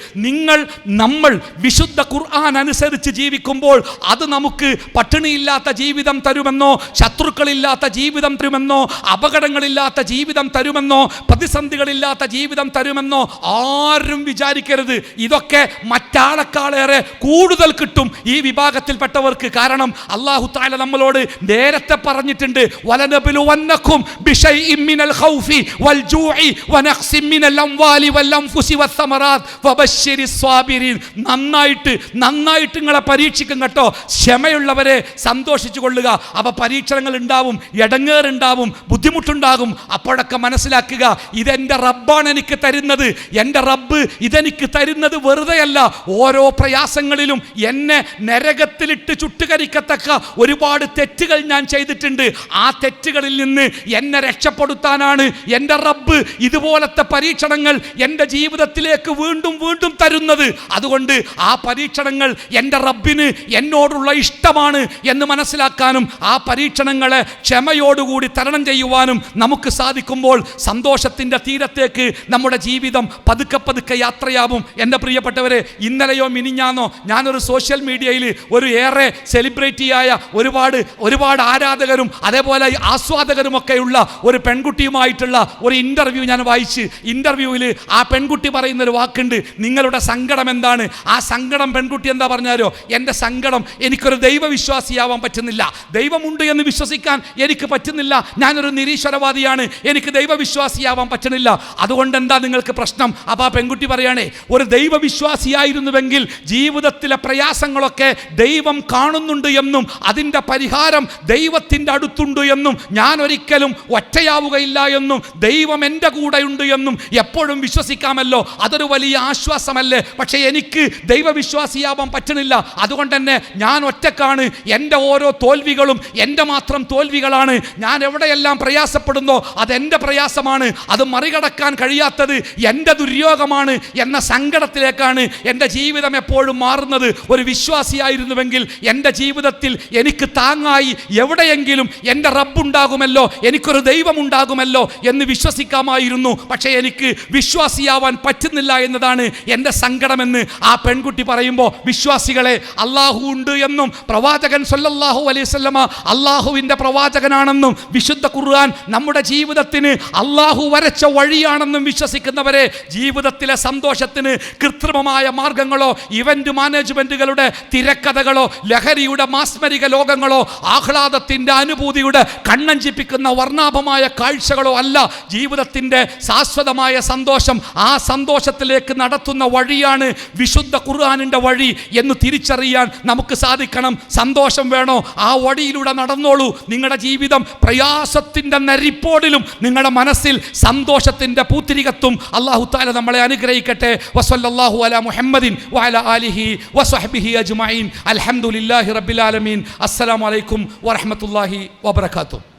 നമ്മൾ വിശുദ്ധ ഖുർആൻ അനുസരിച്ച് ജീവിക്കുമ്പോൾ അത് നമുക്ക് പട്ടിണിയില്ലാത്ത ജീവിതം തരുമെന്നോ, ശത്രുക്കളില്ലാത്ത ജീവിതം തരുമെന്നോ, അപകടങ്ങളില്ലാത്ത ജീവിതം തരുമെന്നോ, പ്രതിസന്ധികളില്ലാത്ത ജീവിതം തരുമെന്നോ ആരും വിചാരിക്കരുത്. ഇതൊക്കെ മറ്റാളെക്കാളേറെ കൂടുതൽ കിട്ടും ഈ വിഭാഗത്തിൽപ്പെട്ടവർക്ക്. കാരണം അല്ലാഹു തആല നമ്മളോട് നേരത്തെ പറഞ്ഞിട്ടുണ്ട്, വലനബ്ലുവന്നകും ബിശൈഇൻ മിനൽ ഖൗഫി വൽ ജൂഇ വനഖ്സിൻ മിനൽ അംവാലി വൽ അൻഫുസി വസ്സമറാത്ത് വബശ്ശിരിസ് സ്വാബിരീൻ. നന്നായിട്ട് നിങ്ങളെ പരീക്ഷിക്കും കേട്ടോ. ക്ഷമയുള്ളവരെ സന്തോഷിച്ചു കൊള്ളുക. അപ്പോൾ പരീക്ഷണങ്ങൾ ഉണ്ടാവും, ഇടങ്ങേറുണ്ടാവും, ബുദ്ധിമുട്ടുണ്ടാകും. അപ്പോഴൊക്കെ മനസ്സിലാക്കുക, ഇതെൻ്റെ റബ്ബാണ് എനിക്ക് തരുന്നത്. എൻ്റെ റബ്ബ് ഇതെനിക്ക് തരുന്നത് വെറുതെയല്ല. ഓരോ പ്രയാസങ്ങളിലും എന്നെ നരകത്തിലിട്ട് ചുട്ടുകരിക്കത്തക്ക ഒരുപാട് തെറ്റുകൾ ഞാൻ ചെയ്തിട്ടുണ്ട്. ആ തെറ്റുകളിൽ നിന്ന് എന്നെ രക്ഷപ്പെടുത്താനാണ് എൻ്റെ റബ്ബ് ഇതുപോലത്തെ പരീക്ഷണങ്ങൾ എൻ്റെ ജീവിതത്തിലേക്ക് വീണ്ടും വീണ്ടും തരുന്നത്. അതുകൊണ്ട് ആ പരീക്ഷണങ്ങൾ എൻ്റെ റബ്ബിന് എന്നോടുള്ള ഇഷ്ടമാണ് എന്ന് മനസ്സിലാക്കാനും ആ പരീക്ഷണങ്ങളെ ക്ഷമയോടുകൂടി തരണം ചെയ്യുവാനും നമുക്ക് സാധിക്കുമ്പോൾ സന്തോഷത്തിൻ്റെ തീരത്തേക്ക് നമ്മുടെ ജീവിതം പതുക്കെ പതുക്കെ യാത്രയാവും. എൻ്റെ പ്രിയപ്പെട്ടവരെ, ഇന്നലെയോ മിനിഞ്ഞാന്നോ ഞാനൊരു സോഷ്യൽ മീഡിയയിൽ ഒരു ഏറെ സെലിബ്രിറ്റിയായ ഒരുപാട് ആരാധകരും അതേപോലെ ആസ്വാദകരുമൊക്കെയുള്ള ഒരു പെൺകുട്ടിയുമായിട്ടുള്ള ഒരു ഇൻ്റർവ്യൂ ഞാൻ വായിച്ച്. ഇൻ്റർവ്യൂവിൽ ആ പെൺകുട്ടി പറയുന്നൊരു വാക്കുണ്ട്, നിങ്ങളുടെ സങ്കടം എന്താണ്? ആ സങ്കടം പെൺകുട്ടി എന്താ പറഞ്ഞാലോ, എൻ്റെ സങ്കടം എനിക്കൊരു ദൈവവിശ്വാസിയാവാൻ പറ്റുന്നില്ല, ദൈവമുണ്ട് എന്ന് വിശ്വസിക്കാൻ എനിക്ക് പറ്റുന്നില്ല, ഞാനൊരു നിരീശ്വരവാദിയാണ്, എനിക്ക് ദൈവവിശ്വാസിയാവാൻ പറ്റുന്നില്ല. അതുകൊണ്ട് എന്താ നിങ്ങൾക്ക് പ്രശ്നം? അപ്പോൾ ആ പെൺകുട്ടി പറയുകയാണേ, ഒരു ദൈവവിശ്വാസിയായിരുന്നുവെങ്കിൽ ജീവിതത്തിലെ പ്രയാസങ്ങളൊക്കെ ദൈവം കാണുന്നുണ്ട് എന്നും അതിൻ്റെ പരിഹാരം ദൈവത്തിൻ്റെ അടുത്തുണ്ട് എന്നും ഞാൻ ഒരിക്കലും ഒറ്റയാവുകയില്ല എന്നും ദൈവം എൻ്റെ കൂടെയുണ്ട് എന്നും എപ്പോഴും വിശ്വസിക്കാമല്ലോ, അതൊരു വലിയ ആശ്വാസമല്ലേ. പക്ഷേ എനിക്ക് ദൈവവിശ്വാസിയാവാൻ പറ്റണില്ല, അതുകൊണ്ട് തന്നെ ഞാൻ ഒറ്റക്കാണ്, എൻ്റെ ഓരോ തോൽവികളും എൻ്റെ മാത്രം തോൽവികളാണ്, ഞാൻ എവിടെയെല്ലാം പ്രയാസപ്പെടുന്നോ അതെൻ്റെ പ്രയാസമാണ്, അത് മറികടക്കാൻ കഴിയാത്തത് എൻ്റെ ദുര്യോഗമാണ് എന്ന സങ്കടത്തിലേക്കാണ് എൻ്റെ ജീവിതം എപ്പോഴും മാറുന്നത്. ഒരു വിശ്വാസിയായിരുന്നുവെങ്കിൽ എൻ്റെ ജീവിതത്തിൽ എനിക്ക് താങ്ങായി എവിടെയെങ്കിലും എൻ്റെ റബ്ബുണ്ടാകുമല്ലോ, എനിക്കൊരു ദൈവമുണ്ടാകുമല്ലോ എന്ന് വിശ്വസിക്കാമായിരുന്നു. പക്ഷേ എനിക്ക് വിശ്വാസിയാവാൻ പറ്റുന്നില്ല എന്നതാണ് എൻ്റെ സങ്കടമെന്ന് ആ പെൺകുട്ടി പറയുമ്പോൾ, വിശ്വാസികളെ, അള്ളാഹു ഉണ്ട് എന്നും പ്രവാചകൻ സല്ലല്ലാഹു അലൈഹി വസല്ലമ അള്ളാഹുവിൻ്റെ പ്രവാചകനാണെന്നും വിശുദ്ധ ഖുർആൻ നമ്മുടെ ജീവിതത്തിന് അള്ളാഹു വരച്ച വഴിയാണെന്നും വിശ്വസിക്കുന്നവരെ, ജീവിതത്തിലെ സന്തോഷത്തിന് കൃത്രിമമായ മാർഗങ്ങളോ ഇവന്റ് മാനേജ്മെന്റുകളുടെ തിരക്കഥകളോ ലഹരിയുടെ മാസ്മരിക ലോകങ്ങളോ ആഹ്ലാദത്തിൻ്റെ അനുഭൂതിയുടെ കണ്ണഞ്ചിപ്പിക്കുന്ന വർണ്ണാഭമായ കാഴ്ചകളോ അല്ല ജീവിതത്തിൻ്റെ ശാശ്വതമായ സന്തോഷം. ആ സന്തോഷത്തിലേക്ക് നടത്തുന്ന വഴിയാണ് വിശുദ്ധ ഖുർആനിൻ്റെ വഴി എന്ന് തിരിച്ചറിയാൻ നമുക്ക് സാധിക്കണം. സന്തോഷം വേണോ? ആ വഴിയിലൂടെ നടന്നോളൂ. നിങ്ങളുടെ ജീവിതം പ്രയാസത്തിൻ്റെ നരിപ്പോടിലും നിങ്ങളുടെ മനസ്സിൽ സന്തോഷത്തിൻ്റെ പൂത്തിരികത്തും. അല്ലാഹു തആല നമ്മളെ അനുഗ്രഹിക്കട്ടെ. വസല്ലല്ലാഹു അലാ മുഹമ്മദിൻ വഅലാ ആലിഹി വസഹ്ബിഹി അജ്മഈൻ. അൽഹംദുലില്ലാഹി റബ്ബിൽ ആലമീൻ. അസ്സലാമു അലൈക്കും വറഹ്മത്തുള്ളാഹി വബറകാതുഹു.